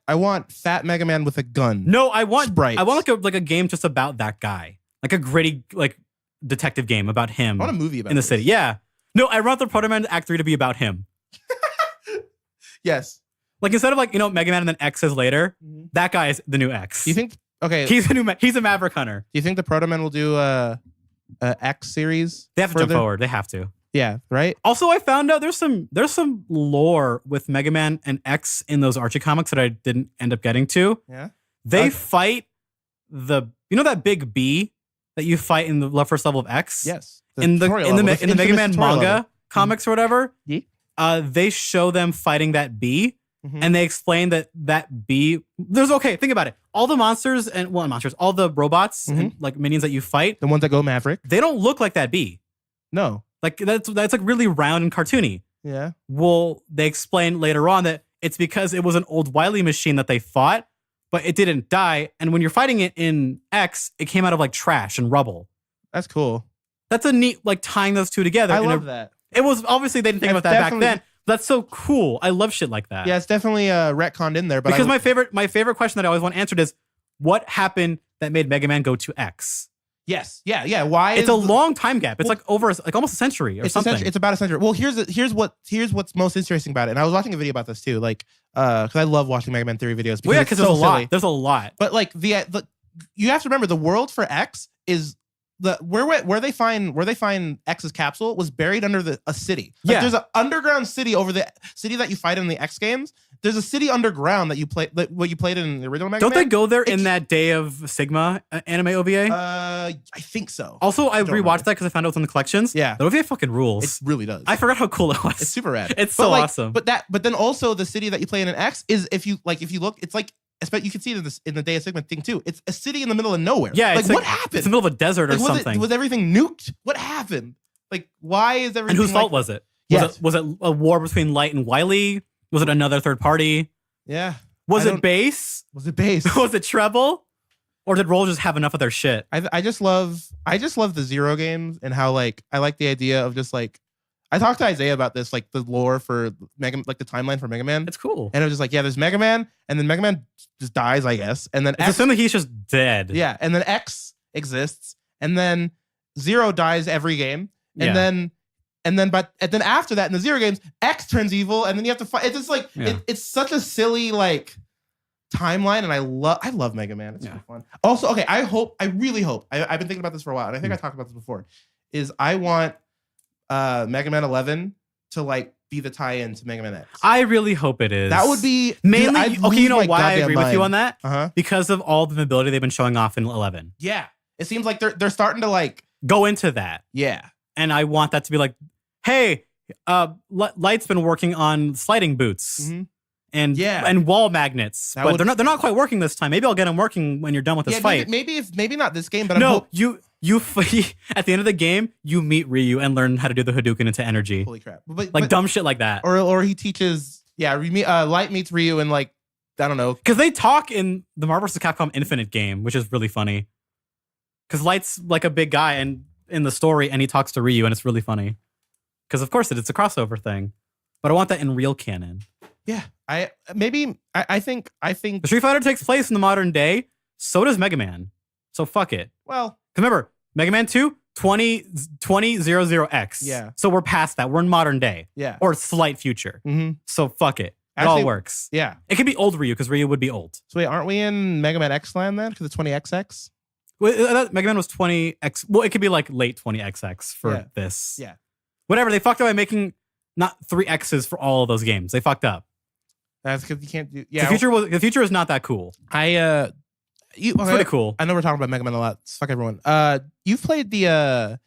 Fat Mega Man with a gun. No, I want sprites. I want like a game just about that guy. Like a gritty like detective game about him. I want a movie about in the city. Yeah. No, I want the Proto Man Act 3 to be about him. Yes. Like instead of like, Mega Man and then X is later, that guy is the new X. You think he's a Maverick Hunter. Do you think the Proto Man will do a X series? They have to jump forward. They have to. Yeah, right? Also, I found out there's some lore with Mega Man and X in those Archie comics that I didn't end up getting to. Yeah. They fight that big bee that you fight in the first level of X? Yes. In the Mega Man manga comics or whatever. Yeah. They show them fighting that bee. Mm-hmm. And they explain that bee. Think about it. All the monsters all the robots and like minions that you fight, the ones that go Maverick, they don't look like that bee. No, like that's like really round and cartoony. Yeah. Well, they explain later on that it's because it was an old Wily machine that they fought, but it didn't die. And when you're fighting it in X, it came out of like trash and rubble. That's cool. That's a neat like tying those two together. I love that. It was obviously they didn't think about that back then. That's so cool. I love shit like that. Yeah, it's definitely retconned in there. But because my favorite question that I always want answered is, what happened that made Mega Man go to X? Yes. Yeah. Why? It's a long time gap. It's like over almost a century or something. It's about a century. Well, here's what's most interesting about it. And I was watching a video about this too, like because I love watching Mega Man theory videos. Because there's a lot. There's a lot. But like the you have to remember the world for X is. Where they find X's capsule was buried under a city. Like, there's an underground city over the city that you fight in the X games. There's a city underground that you play what you played in the original Mega Man. Don't they go there in that Day of Sigma anime OVA? I think so. Also, I rewatched that because I found out it was in the collections. Yeah, the OVA fucking rules. It really does. I forgot how cool it was. It's super rad. It's so awesome. But then also the city that you play in an X is if you look, it's like especially you can see this in the Day of Sigma thing too. It's a city in the middle of nowhere. Yeah, like what happened? It's in the middle of a desert or something. Was everything nuked? What happened? Like why is everything? And whose fault was it? Was it a war between Light and Wily? Was it another third party? Yeah. Was it bass? Was it bass? Was it treble? Or did Roll just have enough of their shit? I just love the Zero games and how like I like the idea of just like I talked to Isaiah about this, like the lore for Mega, like the timeline for Mega Man. It's cool. And it was just like, yeah, there's Mega Man, and then Mega Man just dies, I guess. And then it's assuming he's just dead. Yeah, and then X exists, and then Zero dies every game. And then after that in the Zero games, X turns evil, and then you have to fight. It's just like it's such a silly like timeline, and I love Mega Man. It's so fun. Also, okay, I really hope. I've been thinking about this for a while, and I think I talked about this before. Is I want Mega Man 11 to like be the tie-in to Mega Man X. I really hope it is. That would be mainly okay. You know why I agree with you on that? Uh-huh. Because of all the mobility they've been showing off in 11. Yeah, it seems like they're starting to like go into that. Yeah, and I want that to be like, hey, Light's been working on sliding boots. Mm-hmm. And wall magnets, but they're not quite working this time. Maybe I'll get them working when you're done with this fight. Maybe not this game, but you at the end of the game you meet Ryu and learn how to do the Hadouken into energy. Holy crap! But dumb shit like that, or he teaches. Yeah, Light meets Ryu and like I don't know, because they talk in the Marvel vs. Capcom Infinite game, which is really funny. Because Light's like a big guy and in the story, and he talks to Ryu, and it's really funny. Because of course it's a crossover thing, but I want that in real canon. Yeah, I think the Street Fighter takes place in the modern day. So does Mega Man. So fuck it. Well, remember Mega Man 2, 2000X. Yeah. So we're past that. We're in modern day. Yeah. Or slight future. Mm-hmm. So fuck it. It all works. Yeah. It could be old Ryu because Ryu would be old. So wait, aren't we in Mega Man X land then? Because it's 20XX. Well, Mega Man was 20X. Well, it could be like late 20XX for this. Yeah. Whatever. They fucked up by making not 3Xs for all of those games. They fucked up. That's because you can't do. Yeah, the future is not that cool. It's pretty cool. I know we're talking about Mega Man a lot. Fuck everyone. You've played the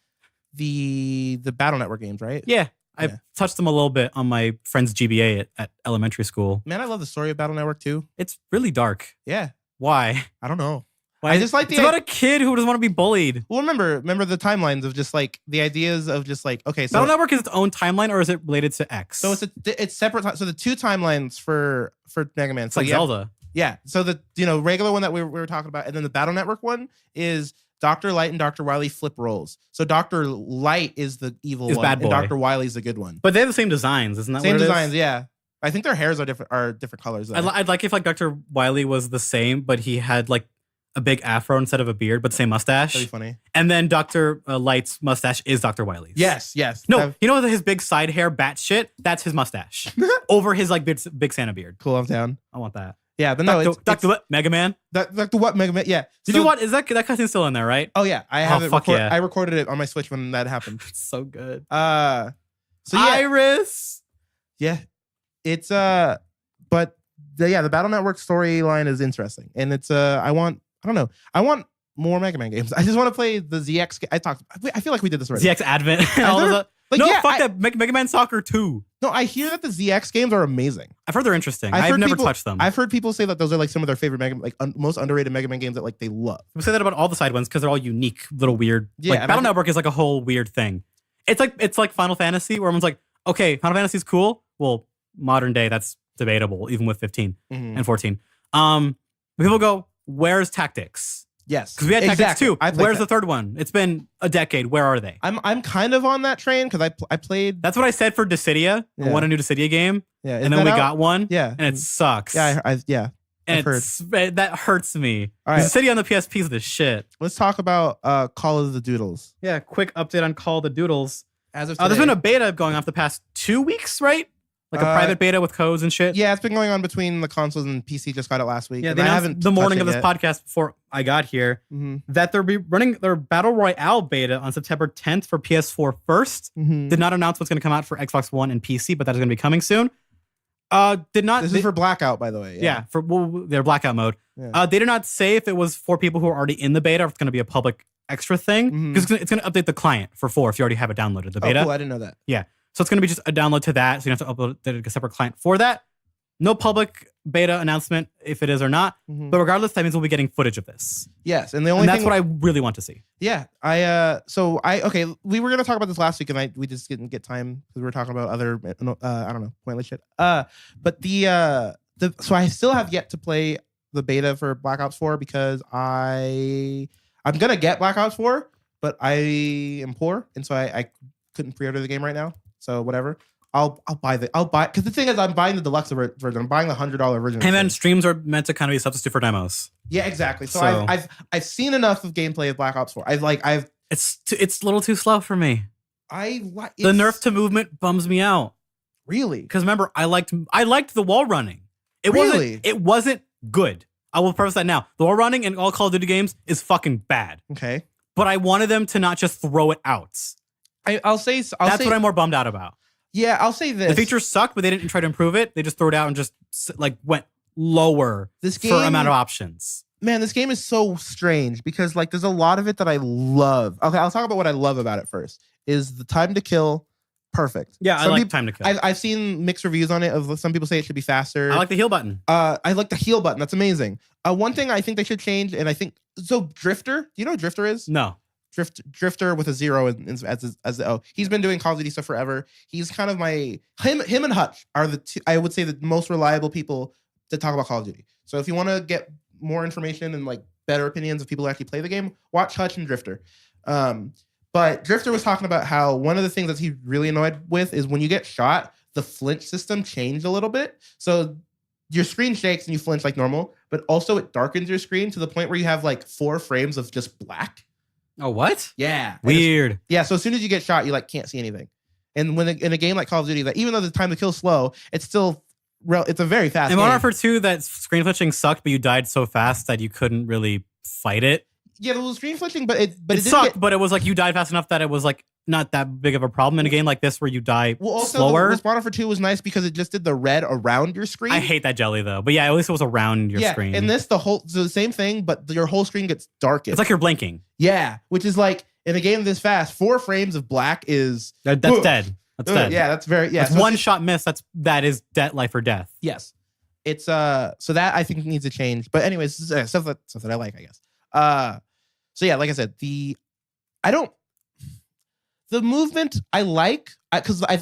Battle Network games, right? Yeah, I touched them a little bit on my friend's GBA at elementary school. Man, I love the story of Battle Network too. It's really dark. Yeah. Why? I don't know. Why? I just like it's about a kid who doesn't want to be bullied. Well, remember the timelines of just like the ideas of just like okay. So Battle Network is its own timeline, or is it related to X? So it's separate. So the two timelines for Mega Man. It's like Zelda. Yeah. So the regular one that we were talking about, and then the Battle Network one is Dr. Light and Dr. Wily flip roles. So Dr. Light is the evil one, bad boy. and Dr. Wily's the good one. But they have the same designs, isn't that same what it designs? is? Yeah. I think their hairs are different colors. I'd like if like Dr. Wily was the same, but he had like a big afro instead of a beard, but same mustache. That'd be funny. And then Dr. Light's mustache is Dr. Wily's. Yes. No, you know his big side hair, bat shit? That's his mustache. Over his like big Santa beard. Cool, I'm down. I want that. Yeah, but no, Dr. What? Mega Man? Dr. What? Mega Man? Yeah. Did you watch? Is that cutscene still in there, right? Oh yeah, I have it. Yeah. I recorded it on my Switch when that happened. It's so good. So yeah. Iris. Yeah. It's but the Battle Network storyline is interesting, and it's I want more Mega Man games. I just want to play the ZX. I feel like we did this already. ZX Advent. Fuck that. Mega Man Soccer 2. No, I hear that the ZX games are amazing. I've heard they're interesting. I've never touched them. I've heard people say that those are like some of their favorite most underrated Mega Man games that like they love. We say that about all the side ones because they're all unique, little weird. Yeah, like Battle Network is like a whole weird thing. It's like Final Fantasy where everyone's like, okay, Final Fantasy's cool. Well, modern day that's debatable, even with 15 and 14. People go, where's Tactics? Yes, because we had Tactics too. Where's the third one? It's been a decade. Where are they? I'm kind of on that train because I played. That's what I said for Dissidia. I want a new Dissidia game. Yeah, and then we got one. Yeah, and it sucks. Yeah, and that hurts me. All right. Dissidia on the PSP is the shit. Let's talk about Call of the Doodles. Yeah, quick update on Call of the Doodles. As of today, there's been a beta going on for the past 2 weeks, right? Like a private beta with codes and shit. Yeah, it's been going on between the consoles and PC. Just got it last week. Yeah, they announced the morning of this podcast before I got here that they'll be running their Battle Royale beta on September 10th for PS4 first. Did not announce what's going to come out for Xbox One and PC, but that is going to be coming soon. This is for Blackout, by the way. Yeah, for their Blackout mode. Yeah. They did not say if it was for people who are already in the beta or if it's going to be a public extra thing because it's going to update the client for 4 if you already have it downloaded, the beta. Oh, cool. I didn't know that. Yeah. So it's going to be just a download to that. So you don't have to upload a separate client for that. No public beta announcement if it is or not. But regardless, that means we'll be getting footage of this. Yes, and the only that's thing, what I really want to see. Yeah, we were gonna talk about this last week, and we just didn't get time because we were talking about other I don't know, pointless shit. But so I still have yet to play the beta for Black Ops 4 because I'm gonna get Black Ops 4, but I am poor, and so I couldn't pre-order the game right now. So whatever. I'll buy because the thing is, I'm buying the deluxe version. I'm buying the $100 version. And then streams are meant to kind of be a substitute for demos. Yeah, exactly. So I've seen enough of gameplay of Black Ops 4. It's a little too slow for me. The nerf to movement bums me out. Really? Because remember, I liked the wall running. It wasn't good. I will preface that now. The wall running in all Call of Duty games is fucking bad. Okay. But I wanted them to not just throw it out. That's what I'm more bummed out about. Yeah, I'll say this. The features sucked, but they didn't try to improve it. They just threw it out and just went lower for amount of options. Man, this game is so strange because there's a lot of it that I love. Okay, I'll talk about what I love about it first. Is the time to kill perfect? Yeah, I like time to kill. I've seen mixed reviews on it. Of some people say it should be faster. I like the heal button. I like the heal button. That's amazing. One thing I think they should change, and I think Drifter. Do you know what Drifter is? No. Drifter with a 0 as the O. He's been doing Call of Duty stuff forever. He's kind of him and Hutch are the two, I would say, the most reliable people to talk about Call of Duty. So if you want to get more information and better opinions of people who actually play the game, watch Hutch and Drifter. But Drifter was talking about how one of the things that he's really annoyed with is when you get shot, the flinch system changed a little bit. So your screen shakes and you flinch like normal, but also it darkens your screen to the point where you have 4 frames of just black. Oh, what? Yeah. Weird. Yeah, so as soon as you get shot, you can't see anything. And when in a game like Call of Duty, even though the time to kill is slow, it's still it's a very fast game. In Modern Warfare 2, that screen flinching sucked, but you died so fast that you couldn't really fight it. Yeah, there was screen flinching, but it sucked, but it was you died fast enough that it was not that big of a problem in a game like this where you die slower. Also, Modern Warfare 2 was nice because it just did the red around your screen. I hate that jelly though, but yeah, at least it was around your screen. And this the same thing, but your whole screen gets darkened. It's like you're blinking. Yeah, which is in a game this fast, 4 frames of black is that's dead. That's dead. Yeah, that's very That's so one shot miss. That is life or death. Yes, it's so that I think needs to change. But anyways, this is stuff that I like, I guess. So yeah, like I said, the movement I like because I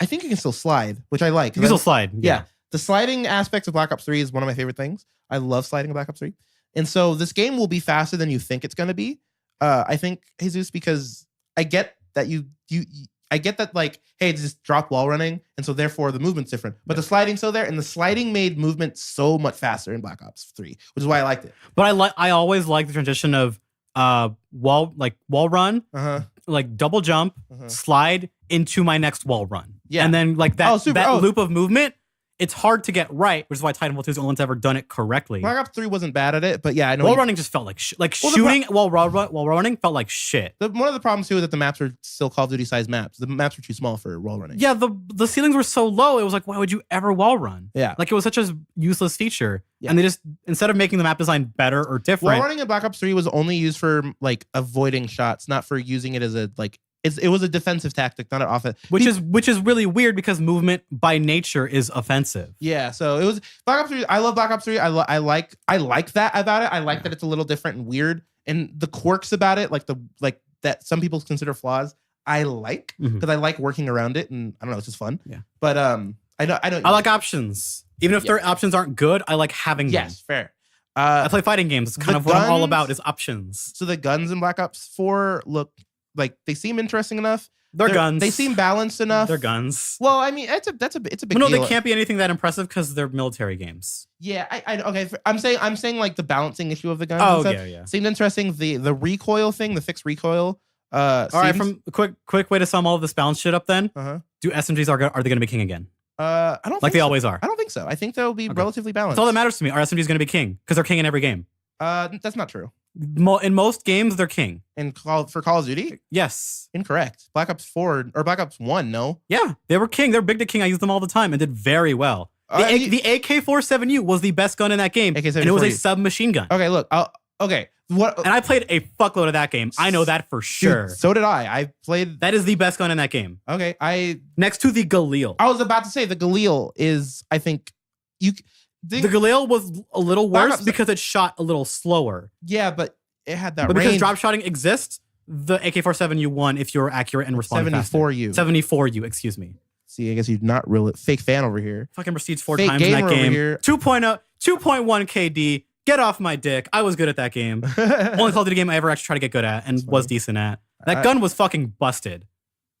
think you can still slide, which I like. You can still slide. Yeah. The sliding aspects of Black Ops 3 is one of my favorite things. I love sliding in Black Ops 3. And so this game will be faster than you think it's going to be. I think, Jesus, because I get that I get that hey, it's just drop wall running, and so therefore the movement's different. But the sliding's still there, and the sliding made movement so much faster in Black Ops 3, which is why I liked it. But I always like the transition of wall run, double jump, slide into my next wall run. Yeah. And then that loop of movement, it's hard to get right, which is why Titanfall 2 is the only one's ever done it correctly. Black Ops 3 wasn't bad at it, but yeah, I know. Wall running just felt like shooting while running felt like shit. One of the problems too is that the maps are still Call of Duty sized maps. The maps are too small for wall running. Yeah, the ceilings were so low, it was why would you ever wall run? Yeah. It was such a useless feature. Yeah. And they just, instead of making the map design better or different. Wall running in Black Ops 3 was only used for avoiding shots, not for using it as a it was a defensive tactic, not an offense. Which is really weird because movement by nature is offensive. Yeah, so it was Black Ops 3. I love Black Ops 3. I like that about it. I like that it's a little different and weird, and the quirks about it, that some people consider flaws. I like because I like working around it, and I don't know, it's just fun. Yeah, but I like options, even if their options aren't good. I like having them. Yes, fair. I play fighting games. It's kind of what I'm all about is options. So the guns in Black Ops 4 look they seem interesting enough. They're guns. They seem balanced enough. They're guns. Well, I mean, it's a big deal. No, they can't be anything that impressive because they're military games. Yeah, okay. I'm saying the balancing issue of the guns. Oh, yeah. Seemed interesting. The recoil thing, the fixed recoil. All right, from a quick way to sum all of this balance shit up. Then, do SMGs are they going to be king again? I don't like they always are. I don't think so. I think they'll be relatively balanced. That's all that matters to me. Are SMGs going to be king? Because they're king in every game. That's not true. In most games, they're king. For Call of Duty? Yes. Incorrect. Black Ops 4 or Black Ops 1, no. Yeah, they were king. They're big to king. I used them all the time and did very well. The AK-47U was the best gun in that game, and it was a submachine gun. Okay, look. Okay. What? And I played a fuckload of that game. I know that for sure. Dude, so did I. I played. That is the best gun in that game. Okay, next to the Galil. I was about to say the Galil is, I think, The Galil was a little worse Ops- because it shot a little slower. Yeah, but it had that But range. because drop shotting exists, the AK-47 you won if you were accurate and responded 74U. 74U, excuse me. See, I guess you're not real fake fan over here. Fucking Prestige 4 Fake times in that gamer over game. here. 2.0, 2.1 KD. Get off my dick. I was good at that game. Only Call of Duty game I ever actually tried to get good at and was decent at. That gun was fucking busted.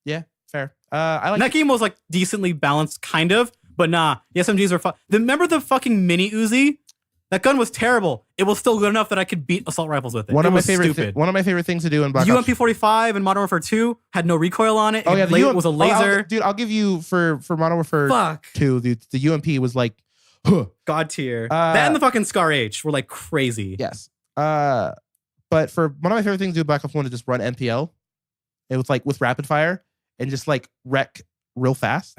Yeah, fair. I like that game was like decently balanced, kind of, but nah. The SMGs were remember the fucking mini Uzi? That gun was terrible. It was still good enough that I could beat assault rifles with it. One it of my was favorite stupid. one of my favorite things to do in Black Ops. UMP-45 and Modern Warfare 2 had no recoil on it. Oh yeah, it was a laser. I'll give you for Modern Warfare 2. The UMP was like God tier. That and the fucking Scar H were like crazy. Yes. But for one of my favorite things to do in Black Ops 1 is just run MPL. It was like with rapid fire and just like wreck real fast.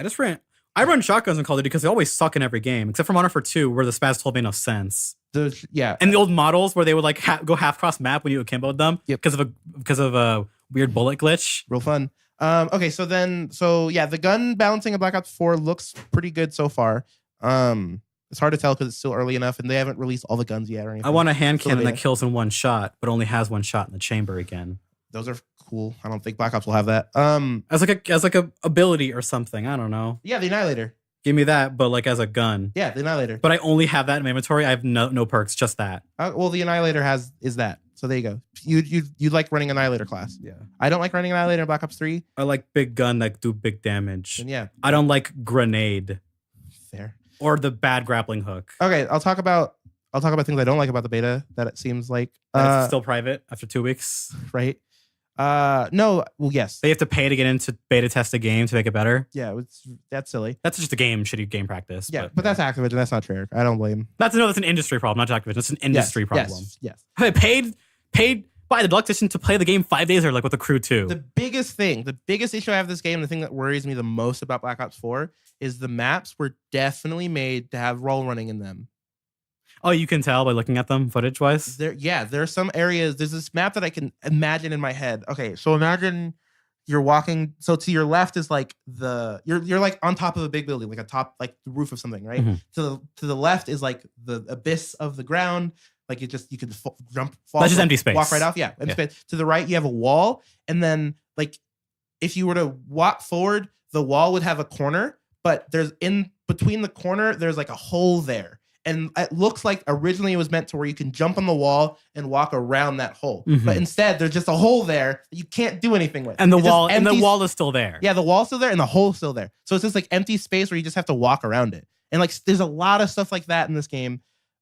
I run shotguns in Call of Duty because they always suck in every game, except for Modern Warfare 2, where the spaz told me no sense. And the old models where they would like go half cross map when you akimboed them because of a weird bullet glitch. Real fun. Okay, so the gun balancing of Black Ops 4 looks pretty good so far. It's hard to tell because it's still early enough and they haven't released all the guns yet or anything. I want a hand cannon that kills in one shot, but only has one shot in the chamber again. Those are cool. I don't think Black Ops will have that. As like a ability or something. I don't know. Yeah, the Annihilator. Give me that, but like as a gun. Yeah, the Annihilator. But I only have that in my inventory. I have no perks, just that. Well, the Annihilator is that. So there you go. You like running Annihilator class. Yeah. I don't like running Annihilator in Black Ops 3. I like big gun that do big damage. And yeah. I don't like grenade. Fair. Or the bad grappling hook. Okay, I'll talk about things I don't like about the beta that it seems like it's still private after 2 weeks. Right. No, well, yes. They have to pay to get into beta test a game to make it better. Yeah, that's silly. That's just shitty game practice. Yeah, but that's Activision. That's not Treyarch. I don't blame. That's an industry problem, not Activision. It's an industry problem. Yes. I paid by the deluxe edition to play the game 5 days early, like with the crew too. The biggest issue I have with this game, the thing that worries me the most about Black Ops 4 is the maps were definitely made to have roll running in them. Oh, you can tell by looking at them footage wise? There are some areas. There's this map that I can imagine in my head. Okay, so imagine you're walking. So to your left is like you're like on top of a big building, like like the roof of something, right? Mm-hmm. To the left is like the abyss of the ground. Like you can jump, fall. That's just empty space. Walk right off. Yeah, empty space. To the right, you have a wall, and then like if you were to walk forward, the wall would have a corner, but there's in between the corner, there's like a hole there. And it looks like originally it was meant to where you can jump on the wall and walk around that hole. Mm-hmm. But instead, there's just a hole there that you can't do anything with. And the wall is still there. Yeah, the wall's still there and the hole's still there. So it's just like empty space where you just have to walk around it. And like there's a lot of stuff like that in this game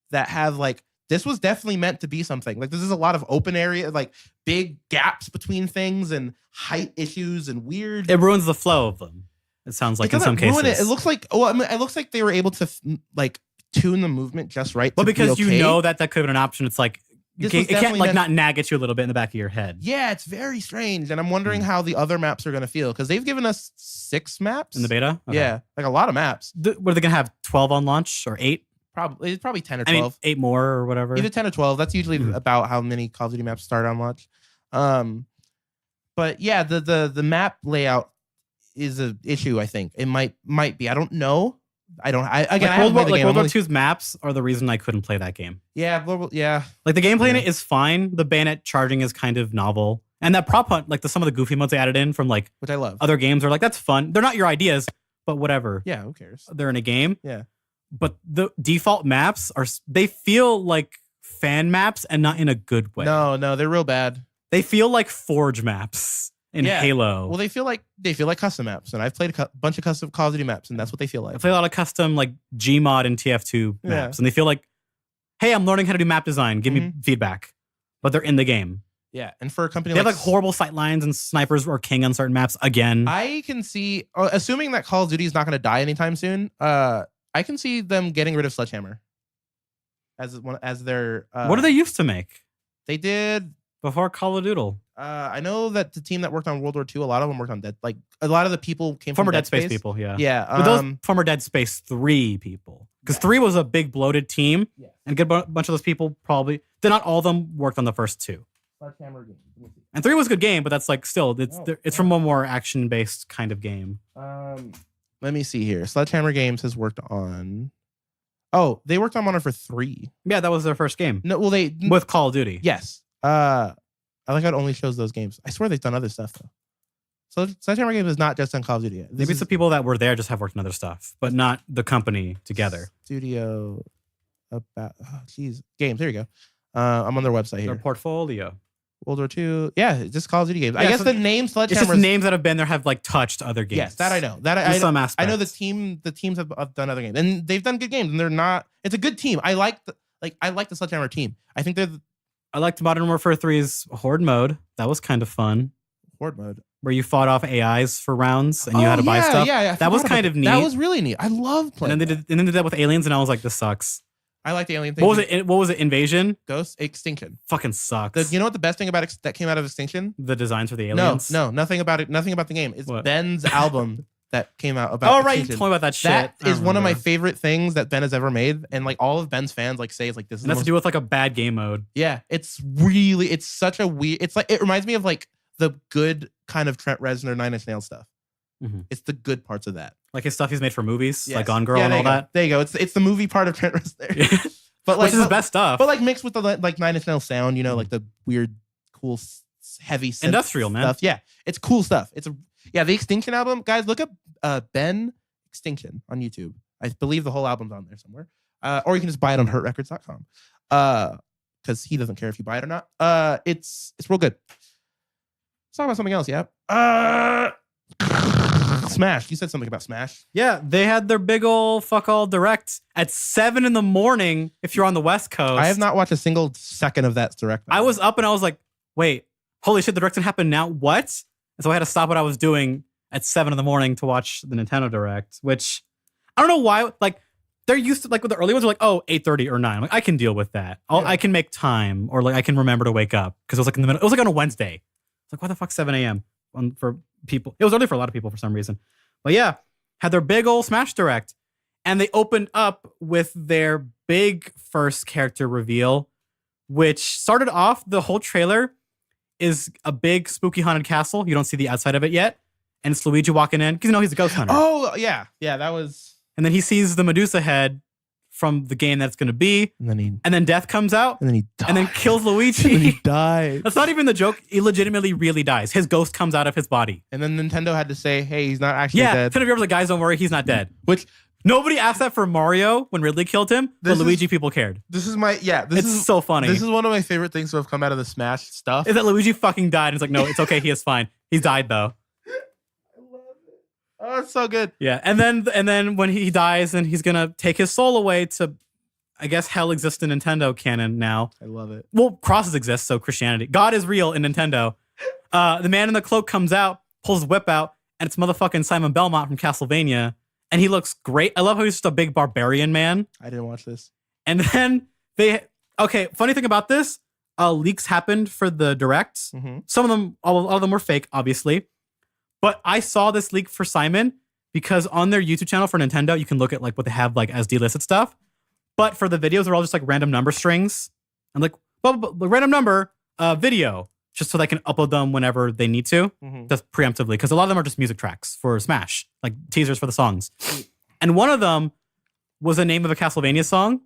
that have like this was definitely meant to be something. Like this is a lot of open area, like big gaps between things and height issues and weird. It ruins the flow of them. It sounds like in some cases. It looks like it looks like they were able to like tune the movement just right. But because be okay. you know that could have been an option, it's like it can't like not nag at you a little bit in the back of your head. Yeah, it's very strange, and I'm wondering how the other maps are going to feel because they've given us 6 maps in the beta. Okay. Yeah, like a lot of maps. What are they going to have? 12 on launch or 8? Probably 10 or 12. I mean, 8 more or whatever. Either 10 or 12. That's usually about how many Call of Duty maps start on launch. But yeah, the map layout is an issue. I think it might be. I don't know. World War II's maps are the reason I couldn't play that game. Yeah, yeah. Like the gameplay in it is fine. The bayonet charging is kind of novel, and that prop hunt, like some of the goofy modes they added in from like which I love. Other games are like that's fun. They're not your ideas, but whatever. Yeah, who cares? They're in a game. Yeah, but the default maps they feel like fan maps and not in a good way. No, they're real bad. They feel like Forge maps. In Halo. Well, they feel like custom maps, and I've played a bunch of custom Call of Duty maps, and that's what they feel like. I play a lot of custom like Gmod and TF2 maps, and they feel like, hey, I'm learning how to do map design. Give me feedback, but they're in the game. Yeah, and for a company they have like horrible sight lines and snipers are king on certain maps again. I can see, assuming that Call of Duty is not going to die anytime soon. I can see them getting rid of Sledgehammer as their. What do they used to make? They did before Call of Doodle. I know that the team that worked on World War II, a lot of them worked on like a lot of the people came former from Dead Space people, yeah. Yeah. But those former Dead Space 3 people. Because 3 was a big bloated team. Yeah. And a good bunch of those people not all of them worked on the first 2. And 3 was a good game, but that's like still it's from a more action-based kind of game. Let me see here. Sledgehammer Games has worked on Oh, they worked on Modern Warfare 3. Yeah, that was their first game. No, well, they With Call of Duty. yes. I like how it only shows those games. I swear they've done other stuff though. So Sledgehammer Games is not just on Call of Duty. Maybe it's the people that were there just have worked on other stuff, but not the company together. Studio about games. There you go. I'm on their website here. Their portfolio. World War II. Yeah, just Call of Duty games. Yeah, I guess so the name Sledgehammer. It's just names that have been there have like touched other games. Yes, that I know. That In some aspects. I know the teams have done other games, and they've done good games, and they're not. It's a good team. I like the Sledgehammer team. I think they're. I liked Modern Warfare 3's Horde mode. That was kind of fun. Horde mode. Where you fought off AIs for rounds and you had to buy stuff. Yeah, that was kind of neat. That was really neat. I love playing. And then they did that with aliens, and I was like, this sucks. I like the alien thing. What was it? Invasion? Ghost? Extinction. Fucking sucks. You know what the best thing about that came out of Extinction? The designs for the aliens? No, nothing about it. Nothing about the game. It's What? Ben's album that came out about. Oh right, you Extinction. told me about that shit. That I is one of my remember. favorite things that Ben has ever made, and like all of Ben's fans like say it's like this is And the that's most. to do with like a bad game mode. Yeah, it's such a weird. It's like it reminds me of like the good kind of Trent Reznor Nine Inch Nails stuff. Mhm. It's the good parts of that. Like his stuff he's made for movies, Yes. like Gone Girl Yeah, and there all you go. that. There you go. It's the movie part of Trent Reznor. But like Which is his best stuff. But like mixed with the like Nine Inch Nails sound, you know, like the weird, cool, heavy synth Industrial, man. stuff. Yeah, it's cool stuff. The Extinction album, guys. Look up Ben Extinction on YouTube. I believe the whole album's on there somewhere, or you can just buy it on hurtrecords.com. Because he doesn't care if you buy it or not. It's real good. Let's talk about something else. Yeah. Smash. You said something about Smash. Yeah, they had their big ol' fuck all direct at 7 a.m. if you're on the West Coast. I have not watched a single second of that direct. I was up and I was like, wait, holy shit, the direct's gonna happen now? What? And so I had to stop what I was doing at 7 a.m. to watch the Nintendo Direct, which I don't know why. Like, they're used to, like, with the early ones are like, oh, 8:30 or 9. I'm like, I can deal with that. I can make time, or like I can remember to wake up because it was like in the middle. It was like on a Wednesday. It's like, why the fuck 7 a.m. For people? It was early for a lot of people for some reason. But yeah, had their big old Smash Direct, and they opened up with their big first character reveal, which started off the whole trailer is a big spooky haunted castle. You don't see the outside of it yet, and it's Luigi walking in because he's a ghost hunter. Oh yeah, that was. And then he sees the Medusa head from the game that's going to be, and then Death comes out, and then he dies. and then kills Luigi. and then he died. That's not even the joke. He legitimately really dies. His ghost comes out of his body. And then Nintendo had to say, "Hey, he's not actually dead." Nintendo was like, guys, don't worry, he's not dead. Which nobody asked that for Mario when Ridley killed him, but Luigi people cared. This is my It's so funny. This is one of my favorite things to have come out of the Smash stuff. Is that Luigi fucking died? And it's like, no, it's okay, he is fine. He died though. I love it. Oh, it's so good. Yeah, and then when he dies, then he's gonna take his soul away to, I guess hell exists in Nintendo canon now. I love it. Well, crosses exist, so Christianity. God is real in Nintendo. The man in the cloak comes out, pulls his whip out, and it's motherfucking Simon Belmont from Castlevania. And he looks great. I love how he's just a big barbarian man. I didn't watch this. And then funny thing about this, leaks happened for the directs. Mm-hmm. Some of them, all of them were fake, obviously. But I saw this leak for Simon because on their YouTube channel for Nintendo, you can look at like what they have like as delisted stuff. But for the videos, they're all just like random number strings. And like, random number video, just so they can upload them whenever they need to, just preemptively. Because a lot of them are just music tracks for Smash, like teasers for the songs. And one of them was the name of a Castlevania song.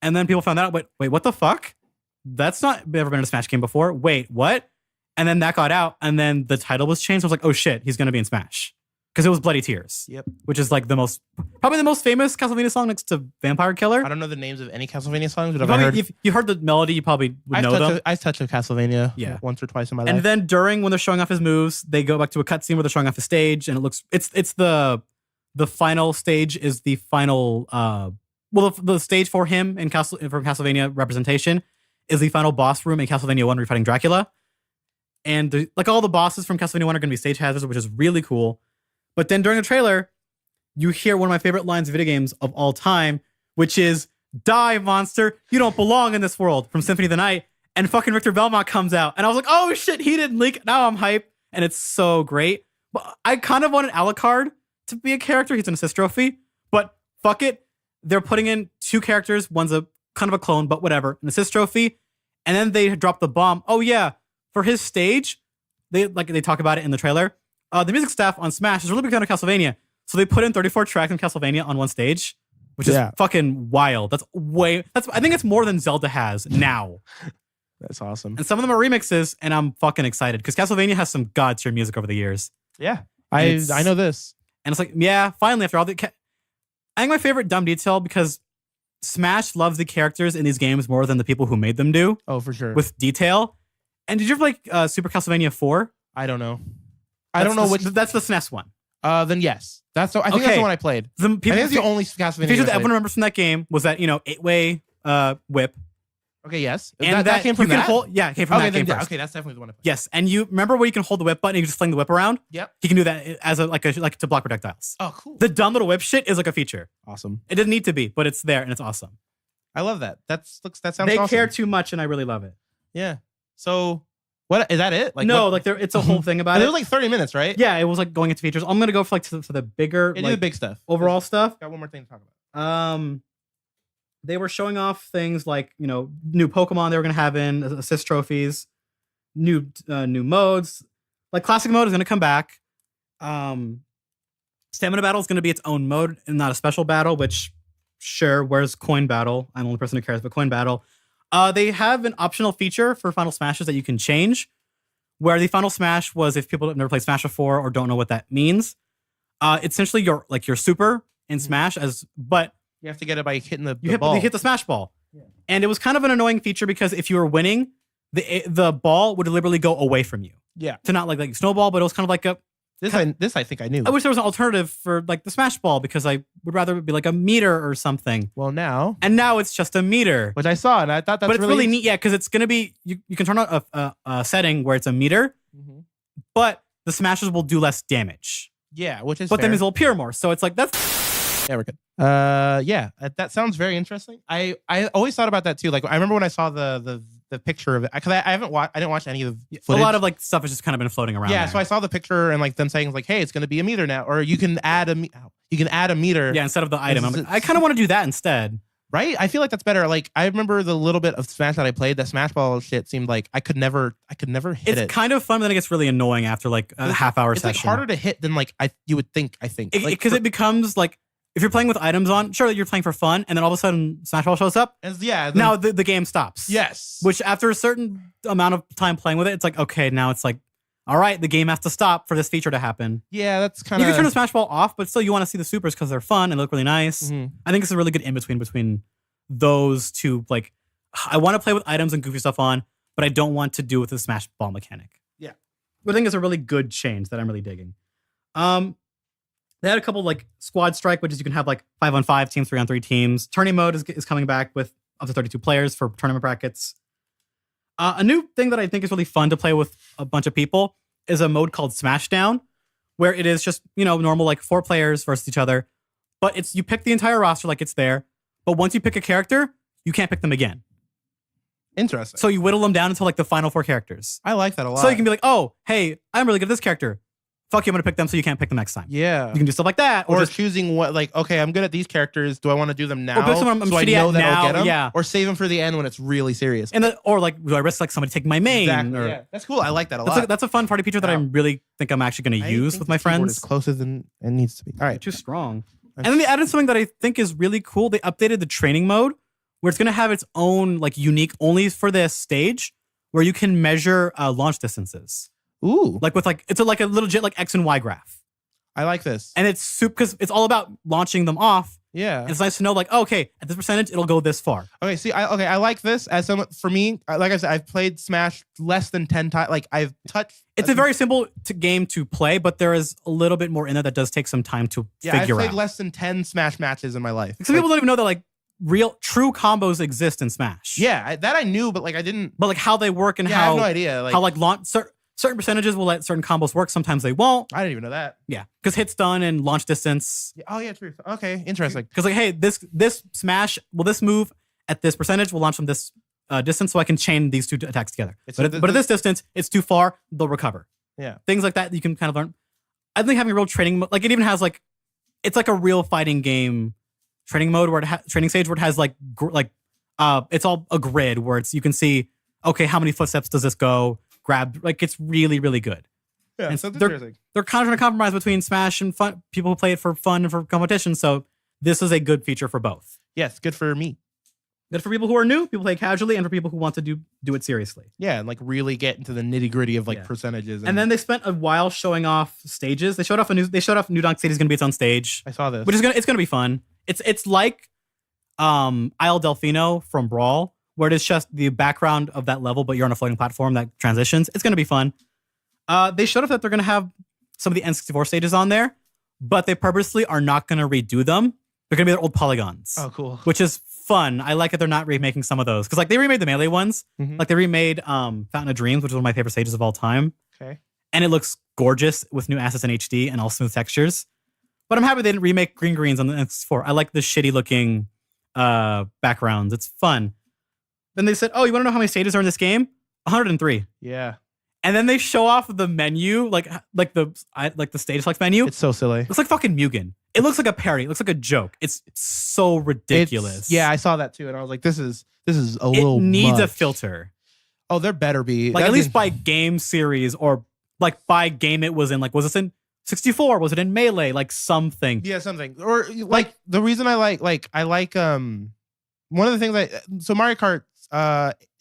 And then people found out, wait, what the fuck? That's not ever been in a Smash game before. Wait, what? And then that got out. And then the title was changed. I was like, oh shit, he's going to be in Smash. Because it was Bloody Tears. Yep. Which is like probably the most famous Castlevania song next to Vampire Killer. I don't know the names of any Castlevania songs, but If you heard the melody, you probably would know them. I touched a Castlevania once or twice in my life. And then during when they're showing off his moves, they go back to a cutscene where they're showing off the stage, and it looks it's the final stage is the final the stage for him in from Castlevania representation is the final boss room in Castlevania 1 where you're fighting Dracula. And like all the bosses from Castlevania 1 are going to be stage hazards, which is really cool. But then during the trailer, you hear one of my favorite lines of video games of all time, which is, "Die, monster. You don't belong in this world," from Symphony of the Night. And fucking Richter Belmont comes out. And I was like, oh shit, he didn't leak. Now I'm hyped. And it's so great. But I kind of wanted Alucard to be a character. He's an assist trophy. But fuck it. They're putting in 2 characters. One's a kind of a clone, but whatever. An assist trophy. And then they drop the bomb. Oh yeah. For his stage, they talk about it in the trailer. The music staff on Smash is a really big fan of Castlevania. So they put in 34 tracks in Castlevania on one stage, which is fucking wild. I think it's more than Zelda has now. That's awesome. And some of them are remixes, and I'm fucking excited because Castlevania has some god tier music over the years. Yeah, I know this. And it's like, yeah, finally after all the... I think my favorite dumb detail, because Smash loves the characters in these games more than the people who made them do. Oh, for sure. With detail. And did you ever play Super Castlevania 4? I don't know. I don't know which... That's the SNES one. Then yes. I think that's the one I played. I think it's the only Castlevania feature that everyone remembers from that game was that, 8-way whip. Okay, yes. And that came from that? It came from that game first. Okay, that's definitely the one I played. Yes, and you remember where you can hold the whip button and you just fling the whip around? Yep. He can do that as to block projectiles. Oh, cool. The dumb little whip shit is like a feature. Awesome. It doesn't need to be, but it's there and it's awesome. I love that. That sounds awesome. They care too much and I really love it. Yeah. So, what is that it? It's a whole thing about it. It was like 30 minutes, right? Yeah, it was like going into features. I'm going to go for the bigger... do the big stuff. Overall stuff. Got one more thing to talk about. They were showing off things like, new Pokemon they were going to have in assist trophies, new modes. Like classic mode is going to come back. Stamina battle is going to be its own mode and not a special battle, which sure, where's coin battle? I'm the only person who cares, but coin battle. They have an optional feature for Final Smashes that you can change, where the Final Smash was, if people have never played Smash before or don't know what that means, it's essentially your super in Smash, but you have to get it by hitting the ball. You hit the Smash ball. Yeah. And it was kind of an annoying feature because if you were winning, the ball would deliberately go away from you. Yeah. To not like snowball, but it was kind of like this I think I knew. I wish there was an alternative for like the Smash ball because I would rather it be like a meter or something. Well, now it's just a meter. Which I saw and I thought but it's really neat, yeah, because it's going to be, you can turn on a setting where it's a meter, but the Smashes will do less damage. Yeah, which is But fair. then will appear more. So it's like, that's... Yeah, we're good. That sounds very interesting. I always thought about that too. Like I remember when I saw the picture of it, because I didn't watch any of the footage. A lot of like stuff has just kind of been floating around. Yeah, there. so I saw the picture and like them saying like, hey, it's going to be a meter now, or you can add a meter. Yeah, instead of the item. I kind of want to do that instead. Right? I feel like that's better. Like I remember the little bit of Smash that I played, that Smash Ball shit seemed like I could never hit it. It's kind of fun, but then it gets really annoying after like a half-hour session. It's like harder to hit than like you would think. I think because it becomes like, if you're playing with items on, sure, you're playing for fun, and then all of a sudden Smash Ball shows up. Now the game stops. Yes. Which after a certain amount of time playing with it, it's like, okay, now it's like, all right, the game has to stop for this feature to happen. Yeah, that's kind of... You can turn the Smash Ball off, but still you want to see the supers because they're fun and look really nice. Mm-hmm. I think it's a really good in-between between those two. Like, I want to play with items and goofy stuff on, but I don't want to do with the Smash Ball mechanic. Yeah. I think it's a really good change that I'm really digging. They had a couple like squad strike, which is you can have like 5-on-5 teams, 3-on-3 teams. Tourney mode is coming back with up to 32 players for tournament brackets. A new thing that I think is really fun to play with a bunch of people is a mode called Smashdown, where it is just, normal like 4 players versus each other. But you pick the entire roster like it's there. But once you pick a character, you can't pick them again. Interesting. So you whittle them down until like the final 4 characters. I like that a lot. So you can be like, oh, hey, I'm really good at this character. Fuck you, I'm going to pick them so you can't pick them next time. Yeah. You can do stuff like that. Or just choosing what, like, okay, I'm good at these characters. Do I want to do them now? Or pick someone I'm so I shitty know at that now, I'll get them? yeah. Or save them for the end when it's really serious. Or like, do I risk like somebody taking my main? Exactly. Yeah. That's cool. I like that a lot. That's a fun party feature that I really think I'm actually going to use with my friends. It's closer than it needs to be. All right. Too strong. And then they added something that I think is really cool. They updated the training mode where it's going to have its own like unique only for this stage where you can measure launch distances. Ooh. Like with like, it's like a legit like X and Y graph. I like this. And it's super because it's all about launching them off. Yeah. And it's nice to know like, okay, at this percentage, it'll go this far. Okay. See, I like this for me, like I said, I've played Smash less than 10 times. Like I've touched. It's a very simple game to play, but there is a little bit more in there that does take some time to figure out. I've played less than 10 Smash matches in my life. Some people don't even know that like true combos exist in Smash. Yeah, that I knew, but like I didn't. But like how they work and I how have no idea. Like how like certain percentages will let certain combos work. Sometimes they won't. I didn't even know that. Yeah, because hit stun and launch distance. Yeah. Oh yeah, true. Okay, interesting. Because like, hey, this Smash, this move at this percentage will launch from this distance, so I can chain these 2 attacks together. But at this distance, it's too far. They'll recover. Yeah, things like that you can kind of learn. I think having a real training like it even has like it's like a real fighting game training mode where training stage where it has like it's all a grid where you can see okay how many footsteps does this go. Grab like it's really really good. Yeah, and interesting. They're kind of trying to compromise between Smash and fun people who play it for fun and for competition. So this is a good feature for both. Yes, good for me. Good for people who are new, people play casually, and for people who want to do it seriously. Yeah, and like really get into the nitty gritty of like percentages. And then they spent a while showing off stages. They showed off New Donk City is gonna be its own stage. I saw this, which is it's gonna be fun. It's like Isle Delfino from Brawl, where it is just the background of that level, but you're on a floating platform that transitions. It's gonna be fun. They showed off that they're gonna have some of the N64 stages on there, but they purposely are not gonna redo them. They're gonna be their old polygons. Oh, cool. Which is fun. I like that they're not remaking some of those because like they remade the Melee ones. Like they remade Fountain of Dreams, which is one of my favorite stages of all time. Okay. And it looks gorgeous with new assets in HD and all smooth textures. But I'm happy they didn't remake Green Greens on the N64. I like the shitty looking backgrounds. It's fun. Then they said, "Oh, you want to know how many stages are in this game? 103." Yeah. And then they show off the menu, like the stage select menu. It's so silly. It looks like fucking Mugen. It looks like a parody. It looks like a joke. It's so ridiculous. I saw that too, and I was like, "This is a little." It needs much. a filter. Oh, there better be. Like at least by game series or like by game it was in. Like was this in 64? Was it in Melee? Like something. Yeah, something. Or like the reason I like one of the things so Mario Kart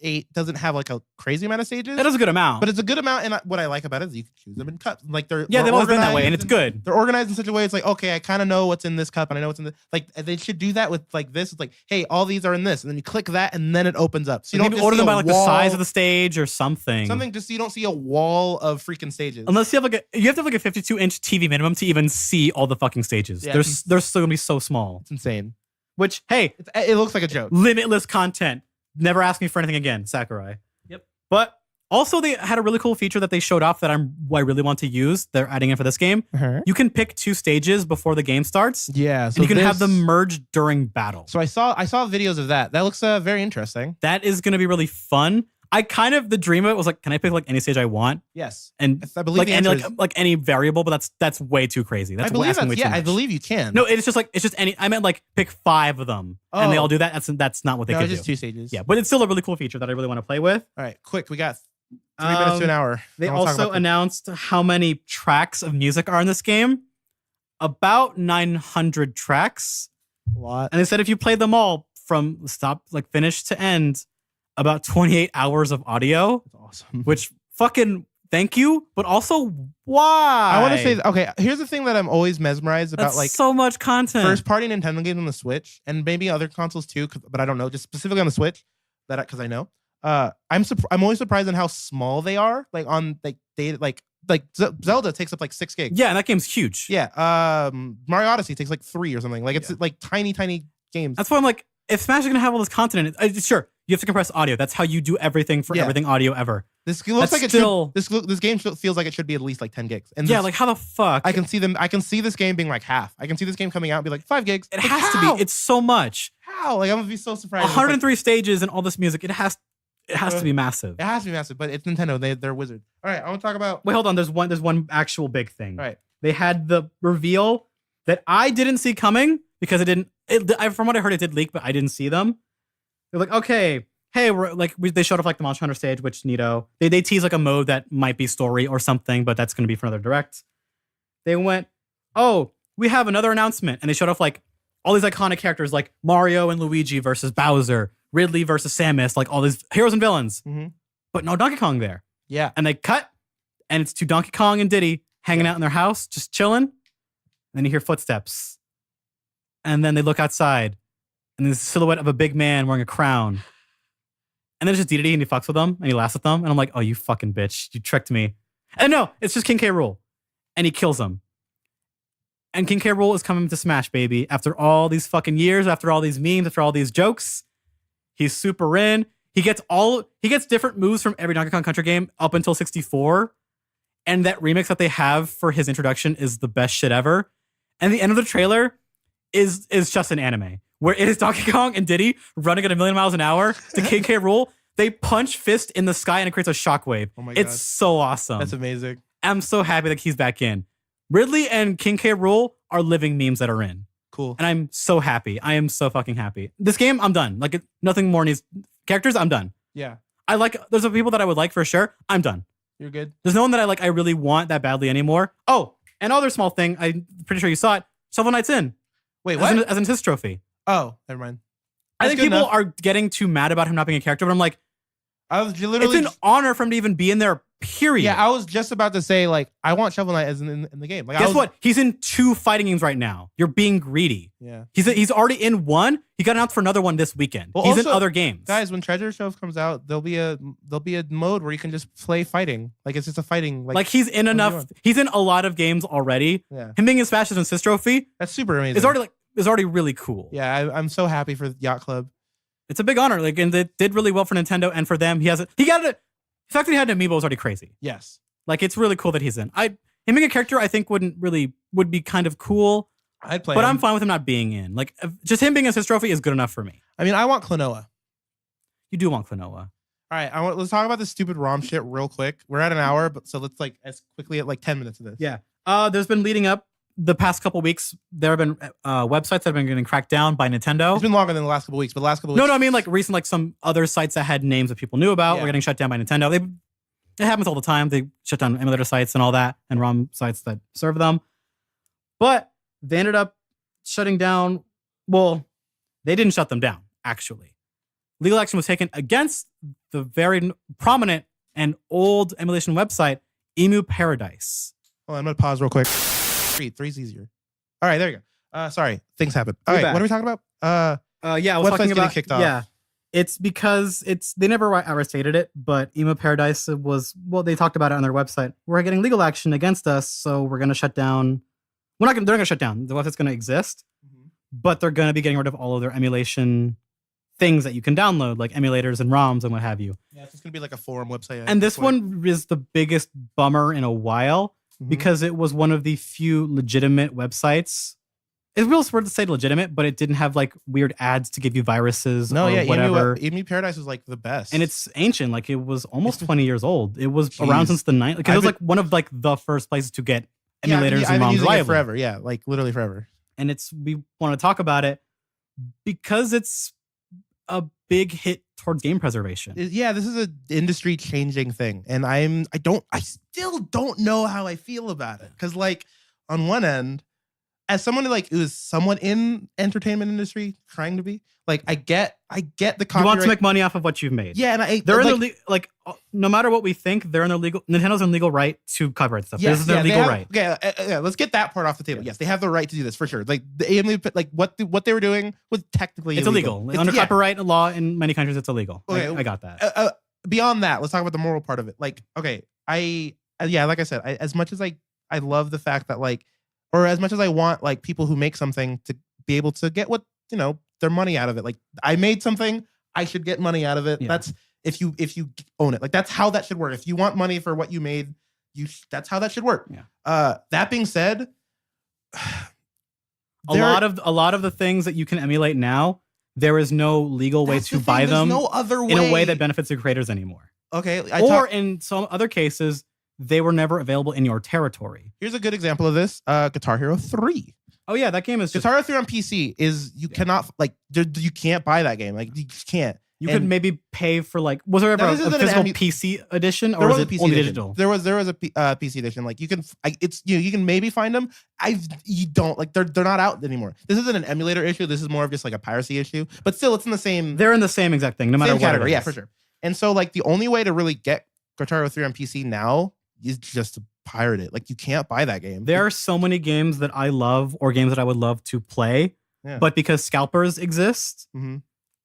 8 doesn't have like a crazy amount of stages. It is a good amount. But it's a good amount, and what I like about it is you can choose them in cups. Like they've always been that way, and it's good. They're organized in such a way it's like, okay, I kind of know what's in this cup, and I know what's in this. Like they should do that with like this. It's like, hey, all these are in this, and then you click that, and then it opens up. So you don't order them by like the size of the stage or something. Something just so you don't see a wall of freaking stages. Unless you have you have to have like a 52-inch TV minimum to even see all the fucking stages. Yeah, they're still gonna be so small. It's insane. Which hey, it looks like a joke. Limitless content. Never ask me for anything again, Sakurai. Yep. But also they had a really cool feature that they showed off that I really want to use. They're adding in for this game. Uh-huh. You can pick 2 stages before the game starts. Yeah. So and you can have them merge during battle. So I saw videos of that. That looks very interesting. That is going to be really fun. I kind of the dream of it was like, can I pick like any stage I want? Yes. And I believe like any variable, but that's way too crazy. That's way too much. I believe you can. No, it's just any. I meant like pick 5 of them, and they all do that. That's not what they could do. Just 2 stages. Yeah, but it's still a really cool feature that I really want to play with. All right, quick. We got 3 minutes to an hour. They also announced how many tracks of music are in this game. About 900 tracks. A lot. And they said if you play them all from finish to end, about 28 hours of audio. That's awesome. Which fucking thank you, but also why? I want to say, okay, here's the thing that I'm always mesmerized about. Like so much content. First party Nintendo games on the Switch and maybe other consoles too, but I don't know, just specifically on the Switch because I know. I'm always surprised on how small they are. Like on Zelda takes up like 6 gigs. Yeah, and that game's huge. Yeah. Mario Odyssey takes like 3 or something. Like it's like tiny games. That's why I'm like, if Smash is gonna have all this content, sure, you have to compress audio. That's how you do everything for everything audio ever. This looks like this game feels like it should be at least like 10 gigs. And like how the fuck? I can see this game being like half. I can see this game coming out and be like 5 gigs. It has to be. It's so much. How? Like I'm gonna be so surprised. 103 stages and all this music. It has to be massive. It has to be massive, but it's Nintendo. They're wizards. All right, I want to talk about. Wait, hold on. There's one actual big thing. All right. They had the reveal that I didn't see coming because from what I heard, it did leak, but I didn't see them. They're like, okay, hey, they showed off like the Monster Hunter stage, which neato. They tease like a mode that might be story or something, but that's going to be for another direct. They went, oh, we have another announcement, and they showed off like all these iconic characters like Mario and Luigi versus Bowser, Ridley versus Samus, like all these heroes and villains, but no Donkey Kong there. Yeah, and they cut, and it's to Donkey Kong and Diddy hanging out in their house, just chilling. And then you hear footsteps, and then they look outside. And there's a silhouette of a big man wearing a crown. And then it's just Diddy and he fucks with them and he laughs at them. And I'm like, oh, you fucking bitch. You tricked me. And no, it's just King K. Rool. And he kills him. And King K. Rool is coming to Smash, baby. After all these fucking years, after all these memes, after all these jokes, he's super in. He gets different moves from every Donkey Kong Country game up until 64. And that remix that they have for his introduction is the best shit ever. And the end of the trailer is just an anime. Where it is Donkey Kong and Diddy running at 1,000,000 miles an hour to King K. Rool. They punch fist in the sky and it creates a shockwave. Oh my God. It's so awesome. That's amazing. I'm so happy that he's back in. Ridley and King K. Rool are living memes that are in. Cool. And I'm so happy. I am so fucking happy. This game, I'm done. Like nothing more needs characters. I'm done. Yeah. There's some people that I would like for sure. I'm done. You're good. There's no one that I really want that badly anymore. Oh, and other small thing. I'm pretty sure you saw it. Shovel Knight's in. Wait, what? As an assist trophy. Oh, never mind. I That's think good people enough. are getting too mad about him not being a character, but I'm like, I was literally. it's an honor for him to even be in there. Period. Yeah, I was just about to say like I want Shovel Knight as in the game. Like, guess what? He's in 2 fighting games right now. You're being greedy. Yeah. He's already in 1. He got announced for another one this weekend. Well, he's in also, other games. Guys, when Treasure Trove comes out, there'll be a mode where you can just play fighting. Like it's just a fighting. Like he's in enough. He's in a lot of games already. Yeah. Him being as fast as an assist trophy. That's super amazing. Is already really cool. Yeah, I'm so happy for Yacht Club. It's a big honor. Like, and it did really well for Nintendo and for them. He got it. The fact that he had an amiibo was already crazy. Yes. Like, it's really cool that he's in. Him being a character, I think would be kind of cool. I'd play but him. I'm fine with him not being in. Like, just him being an assist trophy is good enough for me. I mean, I want Klonoa. You do want Klonoa. All right, let's talk about this stupid ROM shit real quick. We're at an hour, but so let's like as quickly at like 10 minutes of this. Yeah. There's been leading up the past couple weeks. There have been websites that have been getting cracked down by Nintendo. It's been longer than the last couple weeks, but the last couple weeks. No, I mean like recent, like some other sites that had names that people knew about were getting shut down by Nintendo. It happens all the time. They shut down emulator sites and all that, and ROM sites that serve them. But they ended up shutting down. Well, they didn't shut them down, actually. Legal action was taken against the very prominent and old emulation website, Emu Paradise. Hold on, I'm going to pause real quick. Three's easier. All right, there you go. Sorry, things happen. All right, back. what are we talking about? Yeah, I was talking about kicked off. Yeah, it's because they never ever stated it, but Emo Paradise was they talked about it on their website. We're getting legal action against us, so we're gonna shut down. They're not gonna shut down. The website's gonna exist, but they're gonna be getting rid of all of their emulation things that you can download, like emulators and ROMs and what have you. Yeah, it's just gonna be like a forum website. And this one is the biggest bummer in a while because it was one of the few legitimate websites. It's real weird to say legitimate, but it didn't have like weird ads to give you viruses or whatever. Emu Paradise was like the best. And it's ancient. Like it was almost 20 years old. It was around since the 90s. Like, it was like one of like the first places to get emulators and ROMs reliably. Forever. Yeah, like literally forever. And we want to talk about it because it's a big hit towards game preservation. Yeah, this is an industry changing thing. And I still don't know how I feel about it. Because like on one end, as someone who is somewhat in entertainment industry, trying to be, like, I get the copyright. You want to make money off of what you've made. Yeah, and they're in the no matter what we think, they're in their legal. Nintendo's in legal right to copyright stuff. Yes, this is their legal right. Okay, let's get that part off the table. Yes, they have the right to do this for sure. Like what they were doing was technically illegal. Under copyright law in many countries, it's illegal. Okay, I got that. Beyond that, let's talk about the moral part of it. Like, okay, like I said, as much as I love the fact that or as much as I want like people who make something to be able to get what their money out of it. Like, I made something, I should get money out of it. Yeah. That's if you own it. Like, that's how that should work. If you want money for what you made, that's how that should work. Yeah. That being said, a lot of the things that you can emulate now, there is no legal way to buy them. No other way. In a way that benefits the creators anymore. Okay. In some other cases, they were never available in your territory. Here's a good example of this. Guitar Hero 3. Oh yeah, that game is Guitar Hero 3 on PC is cannot you can't buy that game. Like, you just can't. You could maybe pay for was there ever a physical PC edition, or was it only digital? There was a PC edition. Like, you can you can maybe find them. You don't they're not out anymore. This isn't an emulator issue. This is more of just like a piracy issue. But still, it's in the same. They're in the same exact thing, no matter what category. Yeah, for sure. And so the only way to really get Guitar Hero 3 on PC now is just to pirate it. Like, you can't buy that game. There are so many games that I love, or games that I would love to play, but because scalpers exist,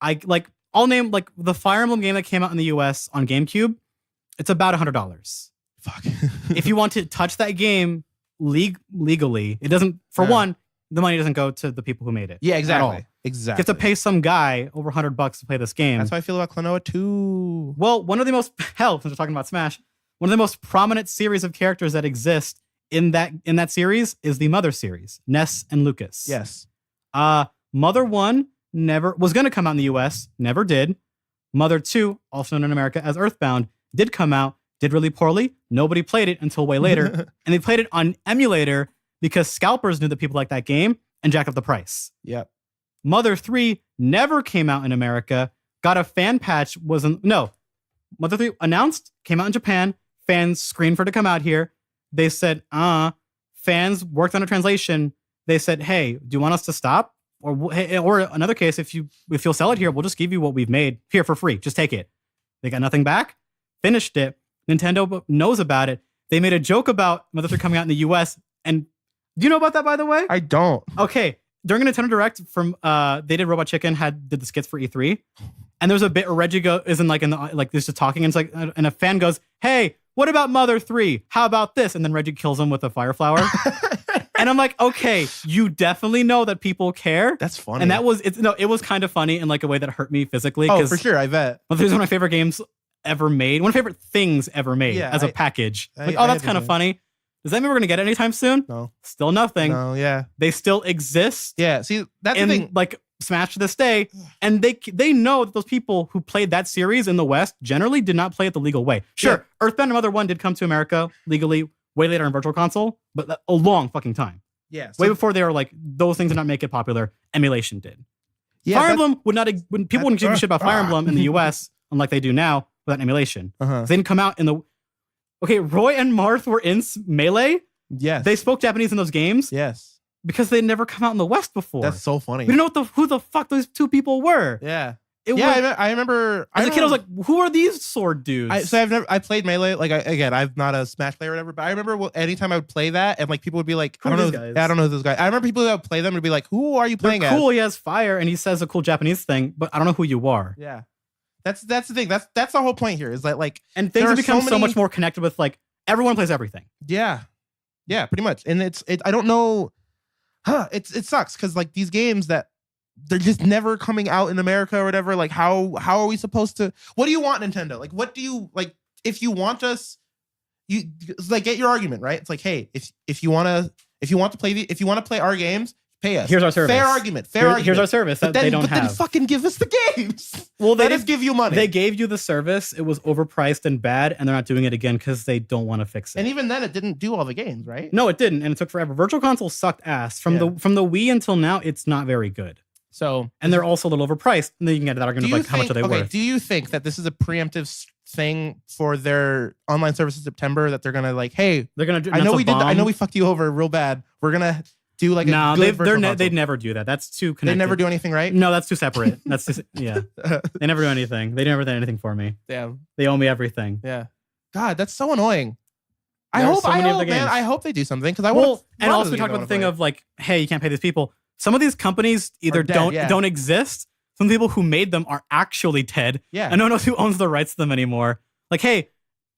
I'll name the Fire Emblem game that came out in the US on GameCube. It's about $100. Fuck. If you want to touch that game legally, it doesn't. For one, the money doesn't go to the people who made it. Yeah, exactly. Exactly. You have to pay some guy over $100 to play this game. That's how I feel about Klonoa 2. Well, one of the most since we're talking about Smash, one of the most prominent series of characters that exist in that series is the Mother series, Ness and Lucas. Yes. Mother 1 never was going to come out in the US, never did. Mother 2, also known in America as Earthbound, did come out, did really poorly. Nobody played it until way later. And they played it on emulator because scalpers knew that people liked that game and jacked up the price. Yep. Mother 3 never came out in America, got a fan patch, Mother 3 announced, came out in Japan, fans screamed for it to come out here. They said, fans worked on a translation, they said, hey, do you want us to stop? Or another case, if you'll sell it here, we'll just give you what we've made here for free. Just take it. They got nothing back, finished it. Nintendo knows about it. They made a joke about Mother 3 coming out in the US. And do you know about that, by the way? I don't. Okay. During a Nintendo Direct from they did Robot Chicken did the skits for E3. And there's a bit where Reggie isn't like this just talking, and it's like, and a fan goes, hey, what about Mother 3? How about this? And then Reggie kills him with a fire flower. And I'm like, okay, you definitely know that people care. That's funny. And it was kind of funny in like a way that hurt me physically. Oh, for sure, I bet. Mother 3 is one of my favorite games ever made. One of my favorite things ever made as a package. That's kind of funny. Does that mean we're gonna get it anytime soon? No. Still nothing. No, yeah. They still exist. Yeah. See, that's the thing. Like Smash to this day, and they know that those people who played that series in the West generally did not play it the legal way. Sure, Earthbound and Mother 1 did come to America legally way later on Virtual Console, but a long fucking time. Yeah. Way before they were like, those things did not make it popular. Emulation did. Yeah, Fire Emblem people wouldn't give a shit about Fire Emblem in the US, unlike they do now without emulation. They didn't come out in the. Okay, Roy and Marth were in Melee. Yes. They spoke Japanese in those games. Yes. Because they'd never come out in the West before. That's so funny. We didn't know who the fuck those two people were. Yeah. I remember. As a kid, I was like, "Who are these sword dudes?" I played Melee. Like, I'm not a Smash player or whatever, but I remember anytime I would play that, and like people would be like, "I don't know those guys." I remember people that would play them would be like, "Who are you playing as?" Cool, he has fire, and he says a cool Japanese thing, but I don't know who you are. Yeah, that's the thing. That's the whole point here. Is that like, and things have become so much more connected with like everyone plays everything. Yeah, pretty much. And I don't know. It sucks because like these games that they're just never coming out in America or whatever. Like how are we supposed to? What do you want, Nintendo? Like what do you like? If you want us, you like get your argument right. It's like, hey, if you want to play our games, pay us. Here's our service. Fair argument. Here's our service that they don't have. Then fucking give us the games. Well, they just give you money. They gave you the service. It was overpriced and bad, and they're not doing it again because they don't want to fix it. And even then, it didn't do all the games, right? No, it didn't, and it took forever. Virtual Console sucked ass from the Wii until now. It's not very good. So, and they're also a little overpriced. And then you can get that argument of like how much are they worth. Do you think that this is a preemptive thing for their online service in September that they're gonna like, hey, they're gonna do? I know we fucked you over real bad. We're gonna do like they'd never do that. That's too connected. They never do anything, right? No, that's too separate. That's just, yeah. They never do anything. They never did anything for me. Damn. They owe me everything. Yeah. God, that's so annoying. I hope they do something because I want. And also we talked about the thing of like, hey, you can't pay these people. Some of these companies either don't exist. Some people who made them are actually dead. Yeah. And no one knows who owns the rights to them anymore. Like, hey,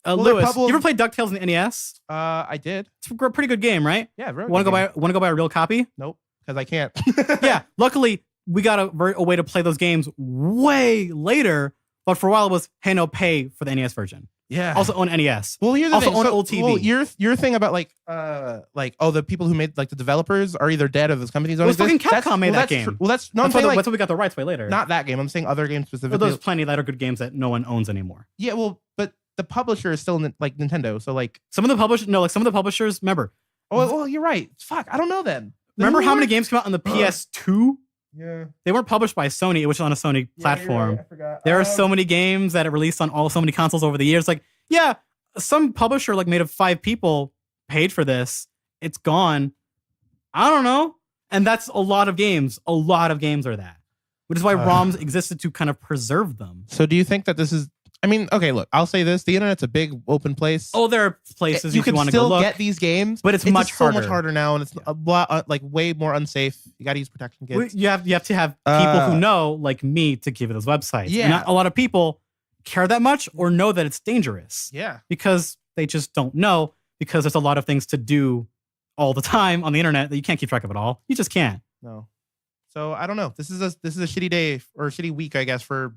Lewis, you ever played DuckTales in the NES? I did. It's a pretty good game, right? Yeah, really. Want to go buy a real copy? Nope, because I can't. Yeah. Luckily, we got a way to play those games way later. But for a while, it was pay for the NES version. Yeah. Also own NES. Well, here's the thing. Own old TV. Well, your thing about the people who made like the developers are either dead or those companies don't exist. Fucking Capcom made that game. Well, that's why we got the rights way later. Not that game. I'm saying other games specifically. Well, there's plenty that are good games that no one owns anymore. Yeah, well, but the publisher is still like Nintendo. So like some of the publishers. Remember. Oh, well, you're right. Fuck, I don't know then. Remember how many games came out on the PS2? Yeah. They weren't published by Sony. It was on a Sony platform. Right, I forgot. There are so many games that are released on so many consoles over the years. Like, yeah, some publisher like made of 5 people paid for this. It's gone. I don't know. And that's a lot of games. A lot of games are that. Which is why ROMs existed to kind of preserve them. So do you think that this is... I mean, okay, look, I'll say this. The internet's a big open place. Oh, there are places you can want to still go look. Get these games, but it's much harder. So much harder now, and it's a lot like way more unsafe. You got to use protection kits. You have to have people who know, like me, to give it those websites. Yeah. Not a lot of people care that much or know that it's dangerous. Yeah. Because they just don't know, because there's a lot of things to do all the time on the internet that you can't keep track of it all. You just can't. No. So I don't know. This is a shitty day or a shitty week, I guess, for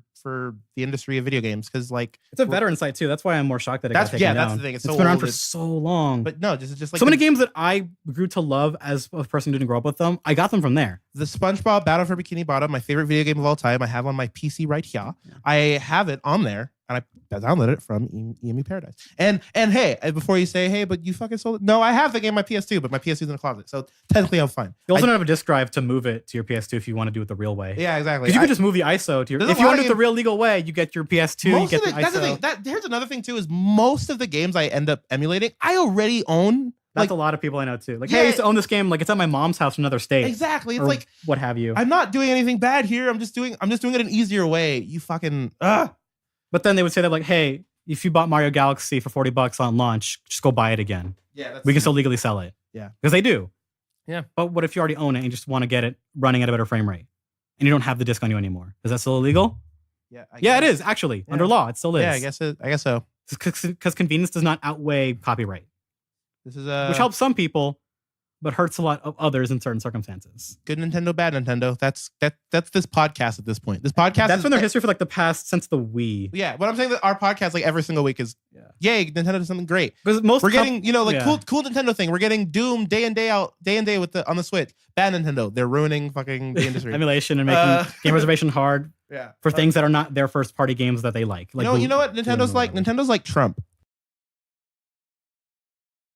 the industry of video games, because like it's a veteran site too. That's why I'm more shocked that it got taken down. That's the thing. It's been around for so long. But no, this is just like so many games that I grew to love as a person who didn't grow up with them. I got them from there. The SpongeBob Battle for Bikini Bottom, my favorite video game of all time. I have on my PC right here. Yeah. I have it on there, and I downloaded it from EMU Paradise. And hey, before you say, hey, but you fucking sold it. No, I have the game on my PS2, but my PS2 is in the closet, so technically I'm fine. You also don't have a disk drive to move it to your PS2 if you want to do it the real way. Yeah, exactly. Because you could just move the ISO to your. If you want to do it the real legal way, you get your PS2. You get the ISO. That's the thing. Here's another thing too: is most of the games I end up emulating, I already own That's a lot of people I know too. Like, hey, Yeah. I used to own this game. Like, it's at my mom's house in another state. Exactly. It's or like what have you. I'm not doing anything bad here. I'm just doing it an easier way. You fucking But then they would say that like, hey, if you bought Mario Galaxy for $40 on launch, just go buy it again. Yeah, We can still legally sell it. Yeah. Because they do. Yeah. But what if you already own it and you just want to get it running at a better frame rate and you don't have the disc on you anymore? Is that still illegal? Yeah. Yeah, it is actually. Yeah. Under law, it still is. Yeah, I guess so. Because convenience does not outweigh copyright. This is which helps some people, but hurts a lot of others in certain circumstances. Good Nintendo, bad Nintendo. That's this podcast at this point. This podcast That's been their history for like the past since the Wii. Yeah, but I'm saying that our podcast like every single week is yay, Nintendo does something great. Because most we're getting cool Nintendo thing. We're getting Doom day in day with on the Switch. Bad Nintendo. They're ruining fucking the industry. Emulation and making game reservation hard. Yeah. For things that are not their first party games that they like. You know what? Nintendo like Trump.